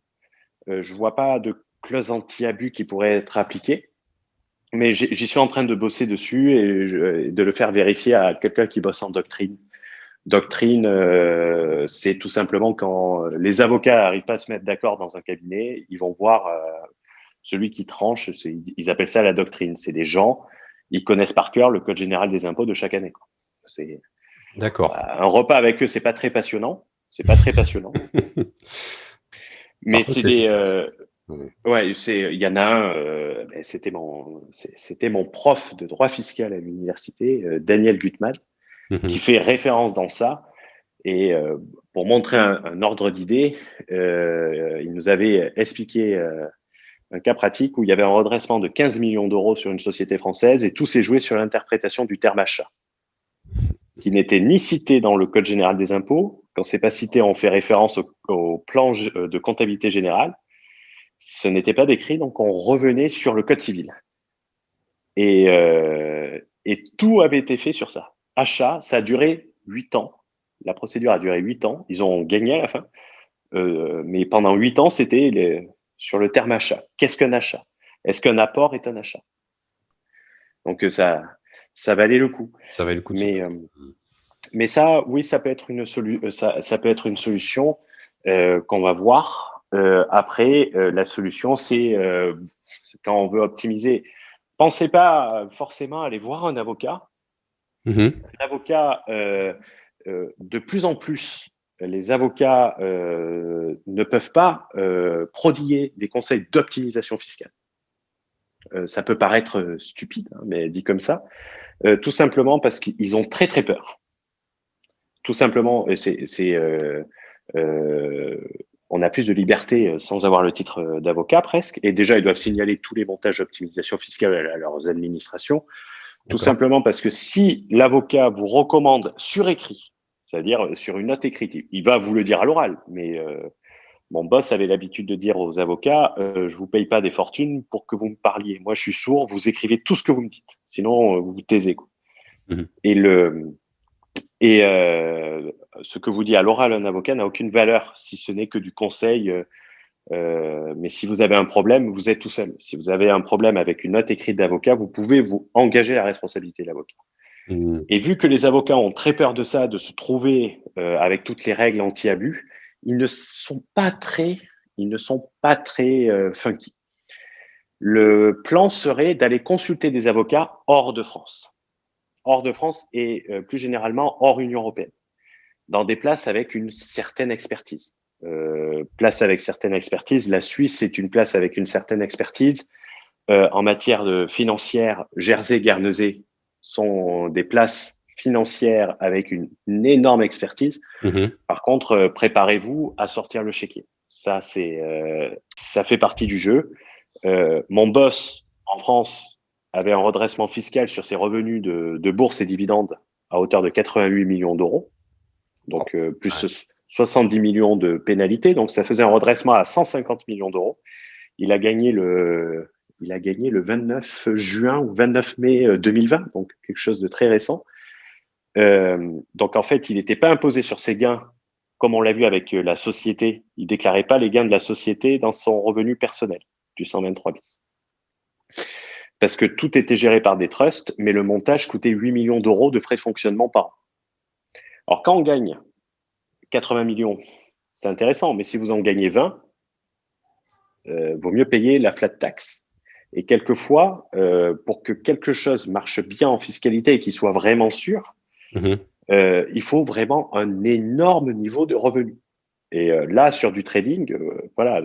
Je vois pas de clause anti-abus qui pourrait être appliquée, mais j'y suis en train de bosser dessus et de le faire vérifier à quelqu'un qui bosse en doctrine. Doctrine, c'est tout simplement quand les avocats n'arrivent pas à se mettre d'accord dans un cabinet, ils vont voir celui qui tranche, ils appellent ça la doctrine. C'est des gens, ils connaissent par cœur le code général des impôts de chaque année, quoi. C'est D'accord. un repas avec eux, c'est pas très passionnant, c'est pas très passionnant, mais Par contre, c'est c'est des efficace. Ouais. ouais, il y en a un, ben, c'était mon prof de droit fiscal à l'université, Daniel Gutmann, qui Mmh. fait référence dans ça. Et pour montrer un ordre d'idée, il nous avait expliqué un cas pratique où il y avait un redressement de 15 millions d'euros sur une société française et tout s'est joué sur l'interprétation du terme achat, qui n'était ni cité dans le Code général des impôts. Quand c'est pas cité, on fait référence au plan de comptabilité générale. Ce n'était pas décrit, donc on revenait sur le Code civil. Et tout avait été fait sur ça. Achat, ça a duré 8 ans. La procédure a duré 8 ans. Ils ont gagné à la fin. Mais pendant 8 ans, c'était sur le terme achat. Qu'est-ce qu'un achat? Est-ce qu'un apport est un achat? Donc ça valait le coup. Ça valait le coup de se Mais, battre. euh, mais ça, oui, ça peut être ça peut être une solution qu'on va voir. Après, la solution, c'est quand on veut optimiser. Pensez pas forcément aller voir un avocat. Mmh. Un avocat, de plus en plus, les avocats ne peuvent pas prodiguer des conseils d'optimisation fiscale. Ça peut paraître stupide, hein, mais dit comme ça, tout simplement parce qu'ils ont très très peur. Tout simplement, euh, on a plus de liberté sans avoir le titre d'avocat presque. Et déjà, ils doivent signaler tous les montages d'optimisation fiscale à leurs administrations. Tout D'accord. simplement parce que si l'avocat vous recommande sur écrit, c'est-à-dire sur une note écrite, il va vous le dire à l'oral, mais mon boss avait l'habitude de dire aux avocats, je vous paye pas des fortunes pour que vous me parliez. Moi, je suis sourd, vous écrivez tout ce que vous me dites. Sinon, vous vous taisez, quoi. Mmh. Et, le, et ce que vous dit à l'oral un avocat n'a aucune valeur, si ce n'est que du conseil. Mais si vous avez un problème, vous êtes tout seul. Si vous avez un problème avec une note écrite d'avocat, vous pouvez vous engager la responsabilité de l'avocat. Mmh. Et vu que les avocats ont très peur de ça, de se trouver avec toutes les règles anti-abus, ils ne sont pas très, ils ne sont pas très funky. Le plan serait d'aller consulter des avocats hors de France et plus généralement hors Union européenne, dans des places avec une certaine expertise. Place avec certaine expertise, la Suisse est une place avec une certaine expertise. En matière de financière, Jersey, Guernesey sont des places financières avec une énorme expertise. Mmh. Par contre, préparez-vous à sortir le chéquier. Ça fait partie du jeu. Mon boss en France avait un redressement fiscal sur ses revenus de bourse et dividendes à hauteur de 88 millions d'euros, donc Ouais. plus 70 millions de pénalités. Donc ça faisait un redressement à 150 millions d'euros. Il a gagné le 29 juin ou 29 mai 2020, donc quelque chose de très récent. Donc en fait, il n'était pas imposé sur ses gains, comme on l'a vu avec la société. Il déclarait pas les gains de la société dans son revenu personnel du 123 bis. Parce que tout était géré par des trusts, mais le montage coûtait 8 millions d'euros de frais de fonctionnement par an. Alors quand on gagne 80 millions, c'est intéressant, mais si vous en gagnez 20, vaut mieux payer la flat tax. Et quelquefois, pour que quelque chose marche bien en fiscalité et qu'il soit vraiment sûr, Mmh. il faut vraiment un énorme niveau de revenus. Et là, sur du trading, voilà,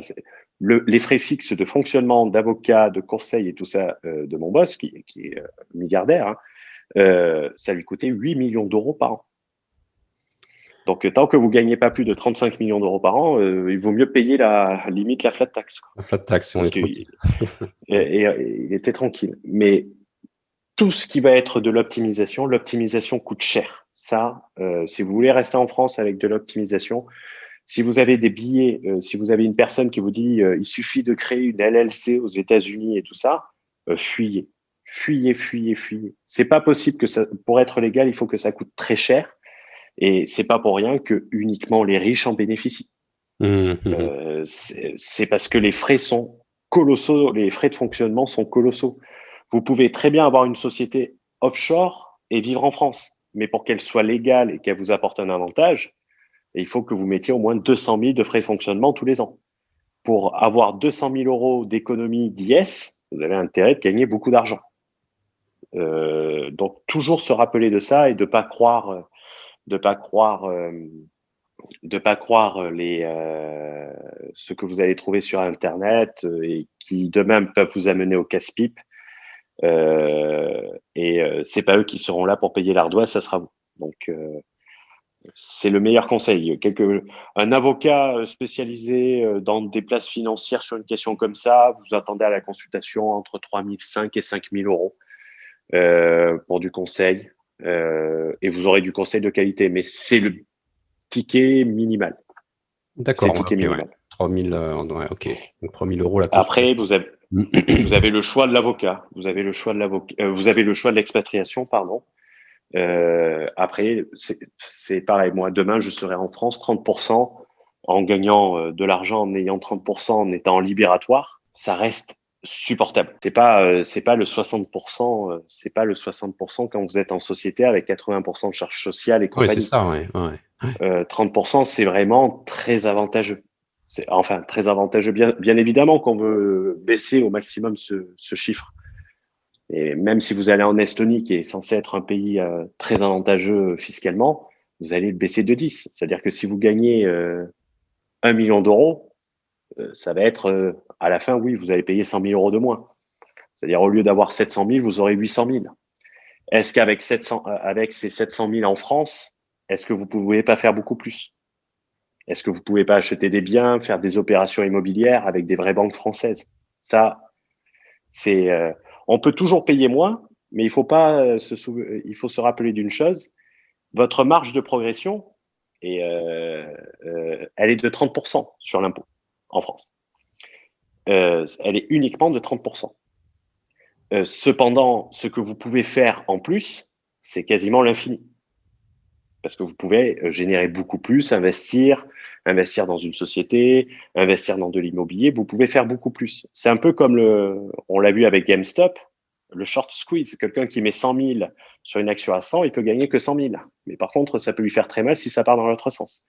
les frais fixes de fonctionnement, d'avocat, de conseil et tout ça de mon boss, qui est milliardaire, hein, ça lui coûtait 8 millions d'euros par an. Donc, tant que vous gagnez pas plus de 35 millions d'euros par an, il vaut mieux payer limite la flat tax, quoi. La flat tax, si on Parce est que tranquille. il était tranquille. Mais tout ce qui va être de l'optimisation coûte cher. Ça, si vous voulez rester en France avec de l'optimisation, si vous avez des billets, si vous avez une personne qui vous dit il suffit de créer une LLC aux États-Unis et tout ça, fuyez, fuyez, fuyez, fuyez. C'est pas possible que ça, pour être légal, il faut que ça coûte très cher. Et c'est pas pour rien que uniquement les riches en bénéficient. Mmh. C'est parce que les frais sont colossaux, les frais de fonctionnement sont colossaux. Vous pouvez très bien avoir une société offshore et vivre en France, mais pour qu'elle soit légale et qu'elle vous apporte un avantage, il faut que vous mettiez au moins 200 000 de frais de fonctionnement tous les ans. Pour avoir 200 000 euros d'économie d'IS, vous avez intérêt de gagner beaucoup d'argent. Donc toujours se rappeler de ça et de pas croire, de pas croire ce que vous allez trouver sur Internet et qui de même peuvent vous amener au casse-pipe. C'est pas eux qui seront là pour payer l'ardoise, ça sera vous. Donc c'est le meilleur conseil. Un avocat spécialisé dans des places financières sur une question comme ça, vous attendez à la consultation entre 3 500 et 5 000 euros pour du conseil. Et vous aurez du conseil de qualité, mais c'est le ticket minimal. C'est le D'accord, ouais, ticket OK, ouais. minimal. 3 000, ouais, OK. Donc 3 000 € la Après, consultation. vous avez le choix de l'avocat, vous avez le choix de l'avocat, vous avez le choix de l'expatriation, pardon. Après, c'est pareil. Moi, demain, je serai en France 30% en gagnant de l'argent, en ayant 30%, en étant libératoire. Ça reste supportable. C'est pas le 60%, c'est pas le 60% quand vous êtes en société avec 80% de charges sociales et Ouais, c'est compagnie. ça, ouais, ouais. 30%, c'est vraiment très avantageux. C'est enfin très avantageux, bien évidemment qu'on veut baisser au maximum ce chiffre. Et même si vous allez en Estonie, qui est censé être un pays très avantageux fiscalement, vous allez le baisser de 10. C'est-à-dire que si vous gagnez 1 million d'euros, ça va être à la fin, oui, vous allez payer 100 000 euros de moins. C'est-à-dire au lieu d'avoir 700 000, vous aurez 800 000. Est-ce qu'avec avec ces 700 000 en France, est-ce que vous ne pouvez pas faire beaucoup plus? Est-ce que vous ne pouvez pas acheter des biens, faire des opérations immobilières avec des vraies banques françaises? Ça, c'est, on peut toujours payer moins, mais il faut pas il faut se rappeler d'une chose. Votre marge de progression, elle est de 30% sur l'impôt en France. Elle est uniquement de 30%. Cependant, ce que vous pouvez faire en plus, c'est quasiment l'infini. Parce que vous pouvez générer beaucoup plus, investir dans une société, investir dans de l'immobilier, vous pouvez faire beaucoup plus. C'est un peu comme on l'a vu avec GameStop, le short squeeze. Quelqu'un qui met 100 000 sur une action à 100, il peut gagner que 100 000. Mais par contre, ça peut lui faire très mal si ça part dans l'autre sens.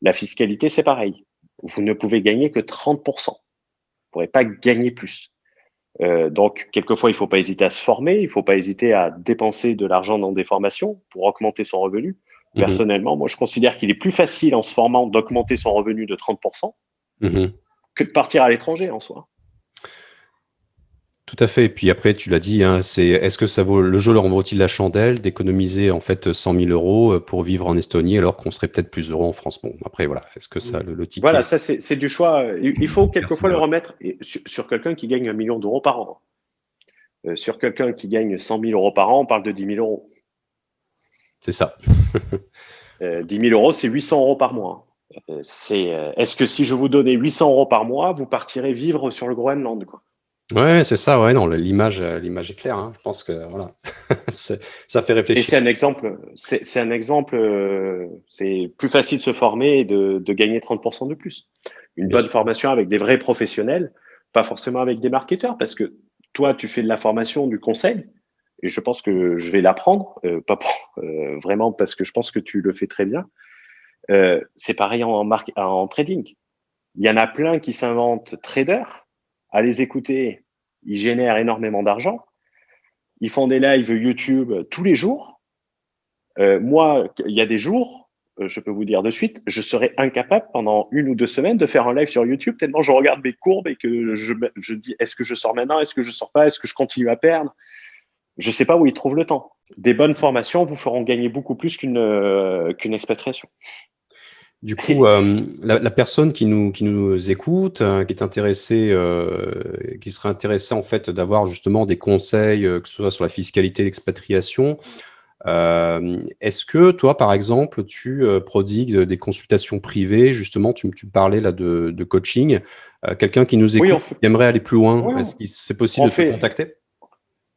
La fiscalité, c'est pareil. Vous ne pouvez gagner que 30%. Vous ne pourrez pas gagner plus. Donc, quelquefois, il ne faut pas hésiter à se former, il ne faut pas hésiter à dépenser de l'argent dans des formations pour augmenter son revenu. Mmh. Personnellement, moi, je considère qu'il est plus facile en se formant d'augmenter son revenu de 30% Mmh. que de partir à l'étranger en soi. Tout à fait et puis après tu l'as dit, hein, c'est est-ce que ça vaut le jeu leur en vaut-il la chandelle d'économiser en fait 100 000 € pour vivre en Estonie alors qu'on serait peut-être plus heureux en France? Bon après voilà, est-ce que ça le Voilà, ticket ça, c'est du choix. Il faut quelquefois le personnel, ouais. remettre sur quelqu'un qui gagne 1 million d'euros par an. Sur quelqu'un qui gagne 100 000 euros par an, on parle de 10 000 euros. C'est ça. 10 000 euros, c'est 800 euros par mois. Est-ce que si je vous donnais 800 euros par mois, vous partirez vivre sur le Groenland, quoi? Ouais, c'est ça, ouais, non, l'image, l'image est claire, hein. Je pense que voilà, ça fait Et réfléchir. c'est un exemple, c'est plus facile de se former et de gagner 30% de plus. Une Bien bonne sûr. formation avec des vrais professionnels, pas forcément avec des marketeurs, parce que toi, tu fais de la formation, du conseil, et je pense que je vais l'apprendre, pas pour, vraiment parce que je pense que tu le fais très bien. C'est pareil en trading. Il y en a plein qui s'inventent traders. À les écouter, ils génèrent énormément d'argent. Ils font des lives YouTube tous les jours. Moi, il y a des jours, je peux vous dire de suite, je serais incapable pendant 1 ou 2 semaines de faire un live sur YouTube tellement je regarde mes courbes et que je dis est-ce que je sors maintenant, est-ce que je sors pas, est-ce que je continue à perdre? Je sais pas où ils trouvent le temps. Des bonnes formations vous feront gagner beaucoup plus qu'une expatriation. Du coup, la personne qui nous écoute, qui est intéressée, qui serait intéressée en fait d'avoir justement des conseils, que ce soit sur la fiscalité, l'expatriation, est-ce que toi, par exemple, tu prodigues des consultations privées? Justement, tu parlais là de coaching. Quelqu'un qui nous Oui, écoute, qui aimerait aller plus loin, ouais, est-ce que c'est possible on de te fait, contacter?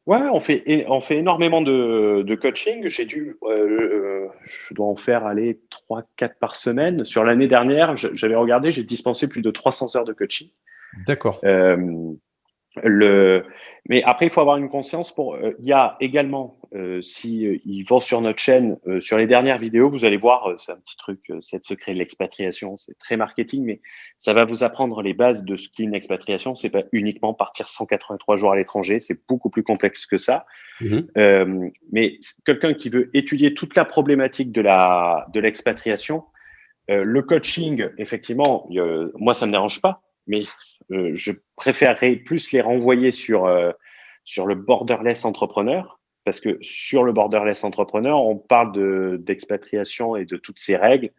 ouais, on fait énormément de coaching. Je dois en faire aller 3, 4 par semaine. Sur l'année dernière, j'avais regardé, j'ai dispensé plus de 300 heures de coaching. D'accord. Euh, Le... Mais après, il faut avoir une conscience pour. Il y a également, si ils vont sur notre chaîne, sur les dernières vidéos, vous allez voir, c'est un petit truc, 7 secrets de l'expatriation, c'est très marketing, mais ça va vous apprendre les bases de ce qu'est une expatriation. C'est pas uniquement partir 183 jours à l'étranger, c'est beaucoup plus complexe que ça. Mhm. Mais quelqu'un qui veut étudier toute la problématique de l'expatriation, le coaching, effectivement, moi, ça me dérange pas, mais je préférerais plus les renvoyer sur le borderless entrepreneur, parce que sur le borderless entrepreneur, on parle d'expatriation et de toutes ces règles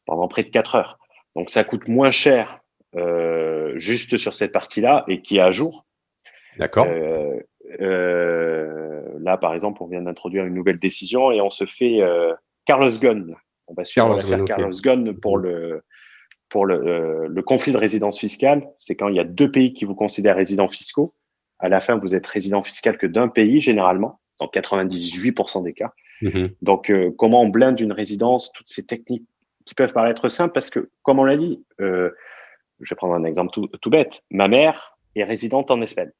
pendant près de 4 heures. Donc, ça coûte moins cher juste sur cette partie-là et qui est à jour. D'accord. Euh, Là, par exemple, on vient d'introduire une nouvelle décision et on se fait Carlos Ghosn. On va suivre Carlos Ghosn, l'affaire ok. Carlos Ghosn Mhm. pour le conflit de résidence fiscale. C'est quand il y a 2 pays qui vous considèrent résidents fiscaux. À la fin, vous êtes résident fiscal que d'un pays, généralement, dans 98% des cas. Mhm. Donc, comment on blinde une résidence, toutes ces techniques qui peuvent paraître simples, parce que, comme on l'a dit, je vais prendre un exemple tout bête. Ma mère est résidente en Espagne.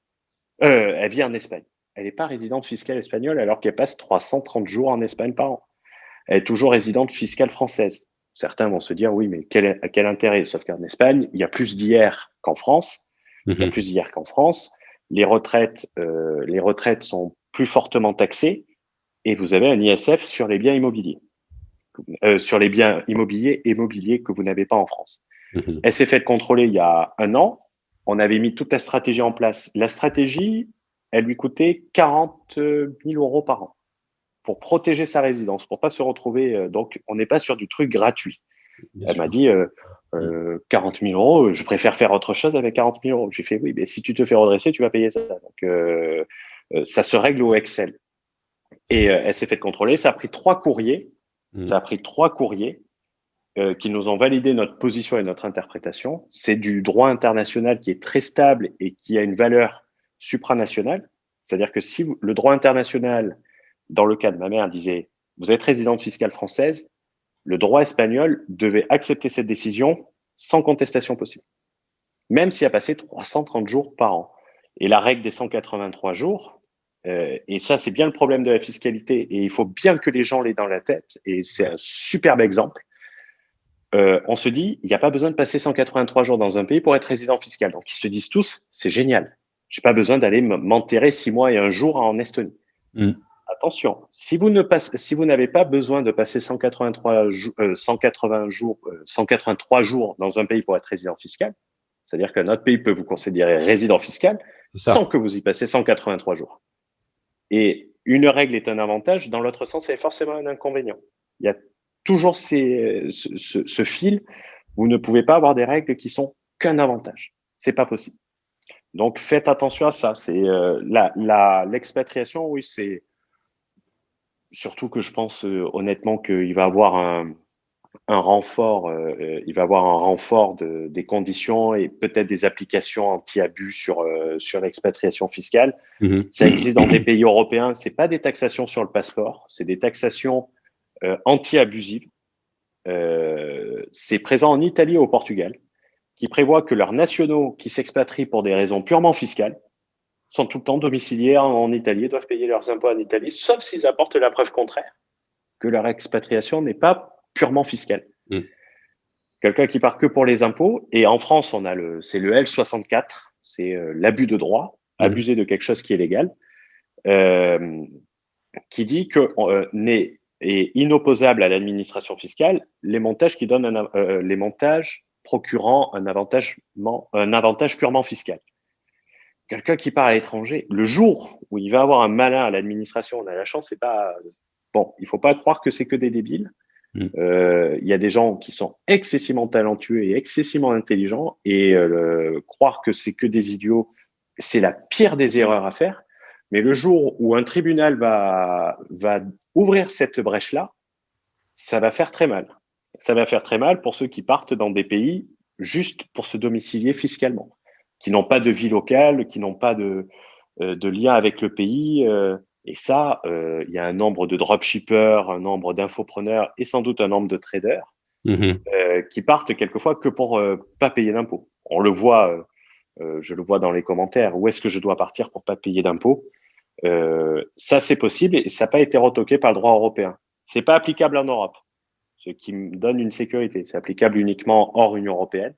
Elle vit en Espagne. Elle n'est pas résidente fiscale espagnole alors qu'elle passe 330 jours en Espagne par an. Elle est toujours résidente fiscale française. Certains vont se dire, oui, mais quel intérêt? Sauf qu'en Espagne, il y a plus d'IR qu'en France. Il y a Mhm. plus d'IR qu'en France. Les retraites sont plus fortement taxées et vous avez un ISF sur les biens immobiliers, sur les biens immobiliers et mobiliers que vous n'avez pas en France. Mhm. Elle s'est faite contrôler il y a un an. On avait mis toute la stratégie en place. La stratégie, elle lui coûtait 40 000 euros par an pour protéger sa résidence, pour pas se retrouver. Donc, on n'est pas sur du truc gratuit. Bien Elle m'a sûr. dit Mhm. 40 000 euros, je préfère faire autre chose avec 40 000 euros. J'ai fait oui, mais si tu te fais redresser, tu vas payer ça. Donc, ça se règle au Excel. Et elle s'est fait contrôler. Ça a pris 3 courriers. Ça Mhm. a pris 3 courriers qui nous ont validé notre position et notre interprétation. C'est du droit international qui est très stable et qui a une valeur supranationale. C'est-à-dire que si le droit international, dans le cas de ma mère, disait vous êtes résidente fiscale française, le droit espagnol devait accepter cette décision sans contestation possible, même s'il a passé 330 jours par an. Et la règle des 183 jours, et ça c'est bien le problème de la fiscalité, et il faut bien que les gens l'aient dans la tête, et c'est un superbe exemple, on se dit, il n'y a pas besoin de passer 183 jours dans un pays pour être résident fiscal. Donc, ils se disent tous, c'est génial. J'ai pas besoin d'aller m'enterrer 6 mois et un jour en Estonie. Mhm. Attention, si vous n'avez pas besoin de passer 180 jours, 183 jours dans un pays pour être résident fiscal, c'est-à-dire qu'un autre pays peut vous considérer résident fiscal C'est ça. sans que vous y passez 183 jours. Et une règle est un avantage, dans l'autre sens, elle est forcément un inconvénient. Il y a toujours ce fil. Vous ne pouvez pas avoir des règles qui sont qu'un avantage. C'est pas possible. Donc faites attention à ça. C'est l'expatriation, oui, c'est surtout que je pense honnêtement qu'il va avoir un renfort, il va avoir un renfort des conditions et peut-être des applications anti-abus sur l'expatriation fiscale. Mhm. Ça existe dans des pays européens. C'est pas des taxations sur le passeport, c'est des taxations anti-abusives. C'est présent en Italie et au Portugal, qui prévoient que leurs nationaux qui s'expatrient pour des raisons purement fiscales sont tout le temps domiciliés en Italie et doivent payer leurs impôts en Italie, sauf s'ils apportent la preuve contraire que leur expatriation n'est pas purement fiscale. Mhm. Quelqu'un qui part que pour les impôts, et en France, c'est le L64, c'est l'abus de droit, Mhm. abuser de quelque chose qui est légal, euh, qui dit que est inopposable à l'administration fiscale les montages les montages procurant un avantage purement fiscal. quelqu'un qui part à l'étranger, le jour où il va avoir un malin à l'administration, on a la chance, c'est pas bon. Il faut pas croire que c'est que des débiles. Mmh. Il y a des gens qui sont excessivement talentueux et excessivement intelligents, et croire que c'est que des idiots, c'est la pire des erreurs à faire. Mais le jour où un tribunal va ouvrir cette brèche-là, ça va faire très mal. Ça va faire très mal pour ceux qui partent dans des pays juste pour se domicilier fiscalement, qui n'ont pas de vie locale, qui n'ont pas de lien avec le pays. Et ça, il y a un nombre de dropshippers, un nombre d'infopreneurs et sans doute un nombre de traders Mmh. qui partent quelquefois que pour pas payer d'impôts. On le voit, je le vois dans les commentaires. Où est-ce que je dois partir pour pas payer d'impôts? Ça, c'est possible et ça n'a pas été retoqué par le droit européen. C'est pas applicable en Europe, ce qui me donne une sécurité. C'est applicable uniquement hors Union européenne.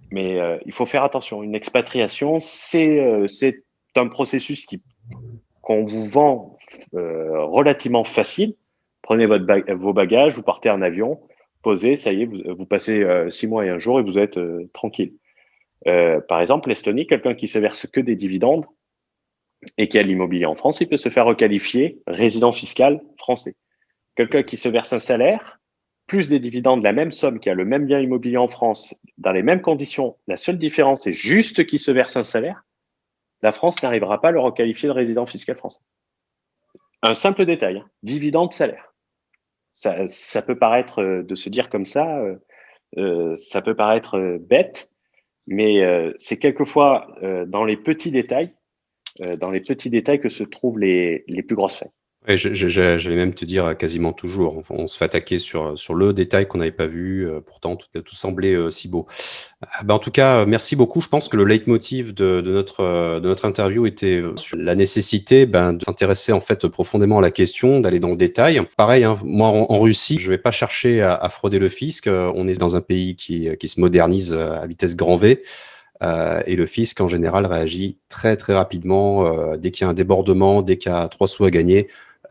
Mais il faut faire attention. Une expatriation, c'est un processus qu'on vous vend relativement facile. Prenez vos bagages, vous partez en avion, posez, ça y est, vous passez 6 mois et un jour et vous êtes tranquille. Par exemple, l'Estonie, quelqu'un qui se verse que des dividendes et qui a l'immobilier en France, il peut se faire requalifier résident fiscal français. Quelqu'un qui se verse un salaire, plus des dividendes, la même somme, qui a le même bien immobilier en France, dans les mêmes conditions, la seule différence est juste qu'il se verse un salaire, la France n'arrivera pas à le requalifier de résident fiscal français. Un simple détail, hein, dividende, salaire. Ça peut paraître, de se dire comme ça peut paraître bête, mais c'est quelquefois dans les petits détails que se trouvent les plus grosses failles. Ouais, j'allais même te dire, quasiment toujours. Enfin, on se fait attaquer sur le détail qu'on n'avait pas vu, pourtant tout semblait, si beau. Bah, en tout cas, merci beaucoup. Je pense que le leitmotiv de notre interview était, sur la nécessité, ben, de s'intéresser, en fait, profondément à la question, d'aller dans le détail. Pareil, hein, moi, en Russie, je vais pas chercher à frauder le fisc. On est dans un pays qui se modernise, à vitesse grand V. Et le fisc, en général, réagit très, très rapidement. Dès qu'il y a un débordement, dès qu'il y a 3 sous à gagner,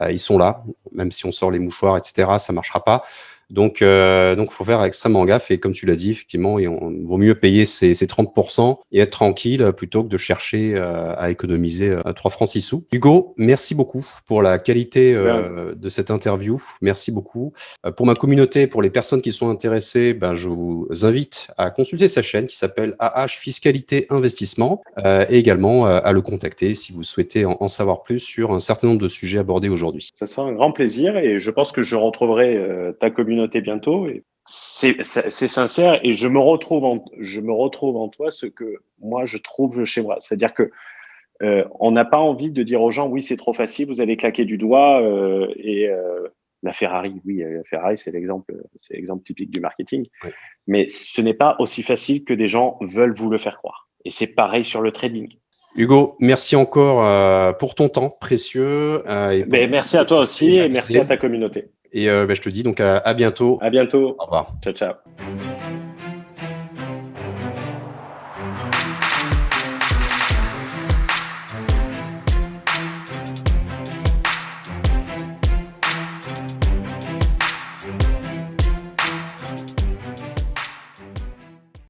ils sont là. Même si on sort les mouchoirs, etc., ça marchera pas. Donc, faut faire extrêmement gaffe. Et comme tu l'as dit, effectivement, vaut mieux payer ces 30% et être tranquille plutôt que de chercher à économiser 3 francs 6 sous. Hugo, merci beaucoup pour la qualité de cette interview. Merci beaucoup. Pour ma communauté, pour les personnes qui sont intéressées, ben, je vous invite à consulter sa chaîne qui s'appelle AH Fiscalité Investissement et également à le contacter si vous souhaitez en savoir plus sur un certain nombre de sujets abordés aujourd'hui. Ça sera un grand plaisir et je pense que je retrouverai ta communauté bientôt. Et c'est sincère et je me retrouve en toi ce que moi je trouve chez moi. C'est-à-dire que on n'a pas envie de dire aux gens oui c'est trop facile, vous allez claquer du doigt la Ferrari, oui, la Ferrari c'est l'exemple typique du marketing. Ouais. Mais ce n'est pas aussi facile que des gens veulent vous le faire croire. Et c'est pareil sur le trading. Hugo, merci encore pour ton temps précieux. Merci à toi aussi et merci à ta communauté. Et je te dis donc à bientôt. À bientôt. Au revoir. Ciao, ciao.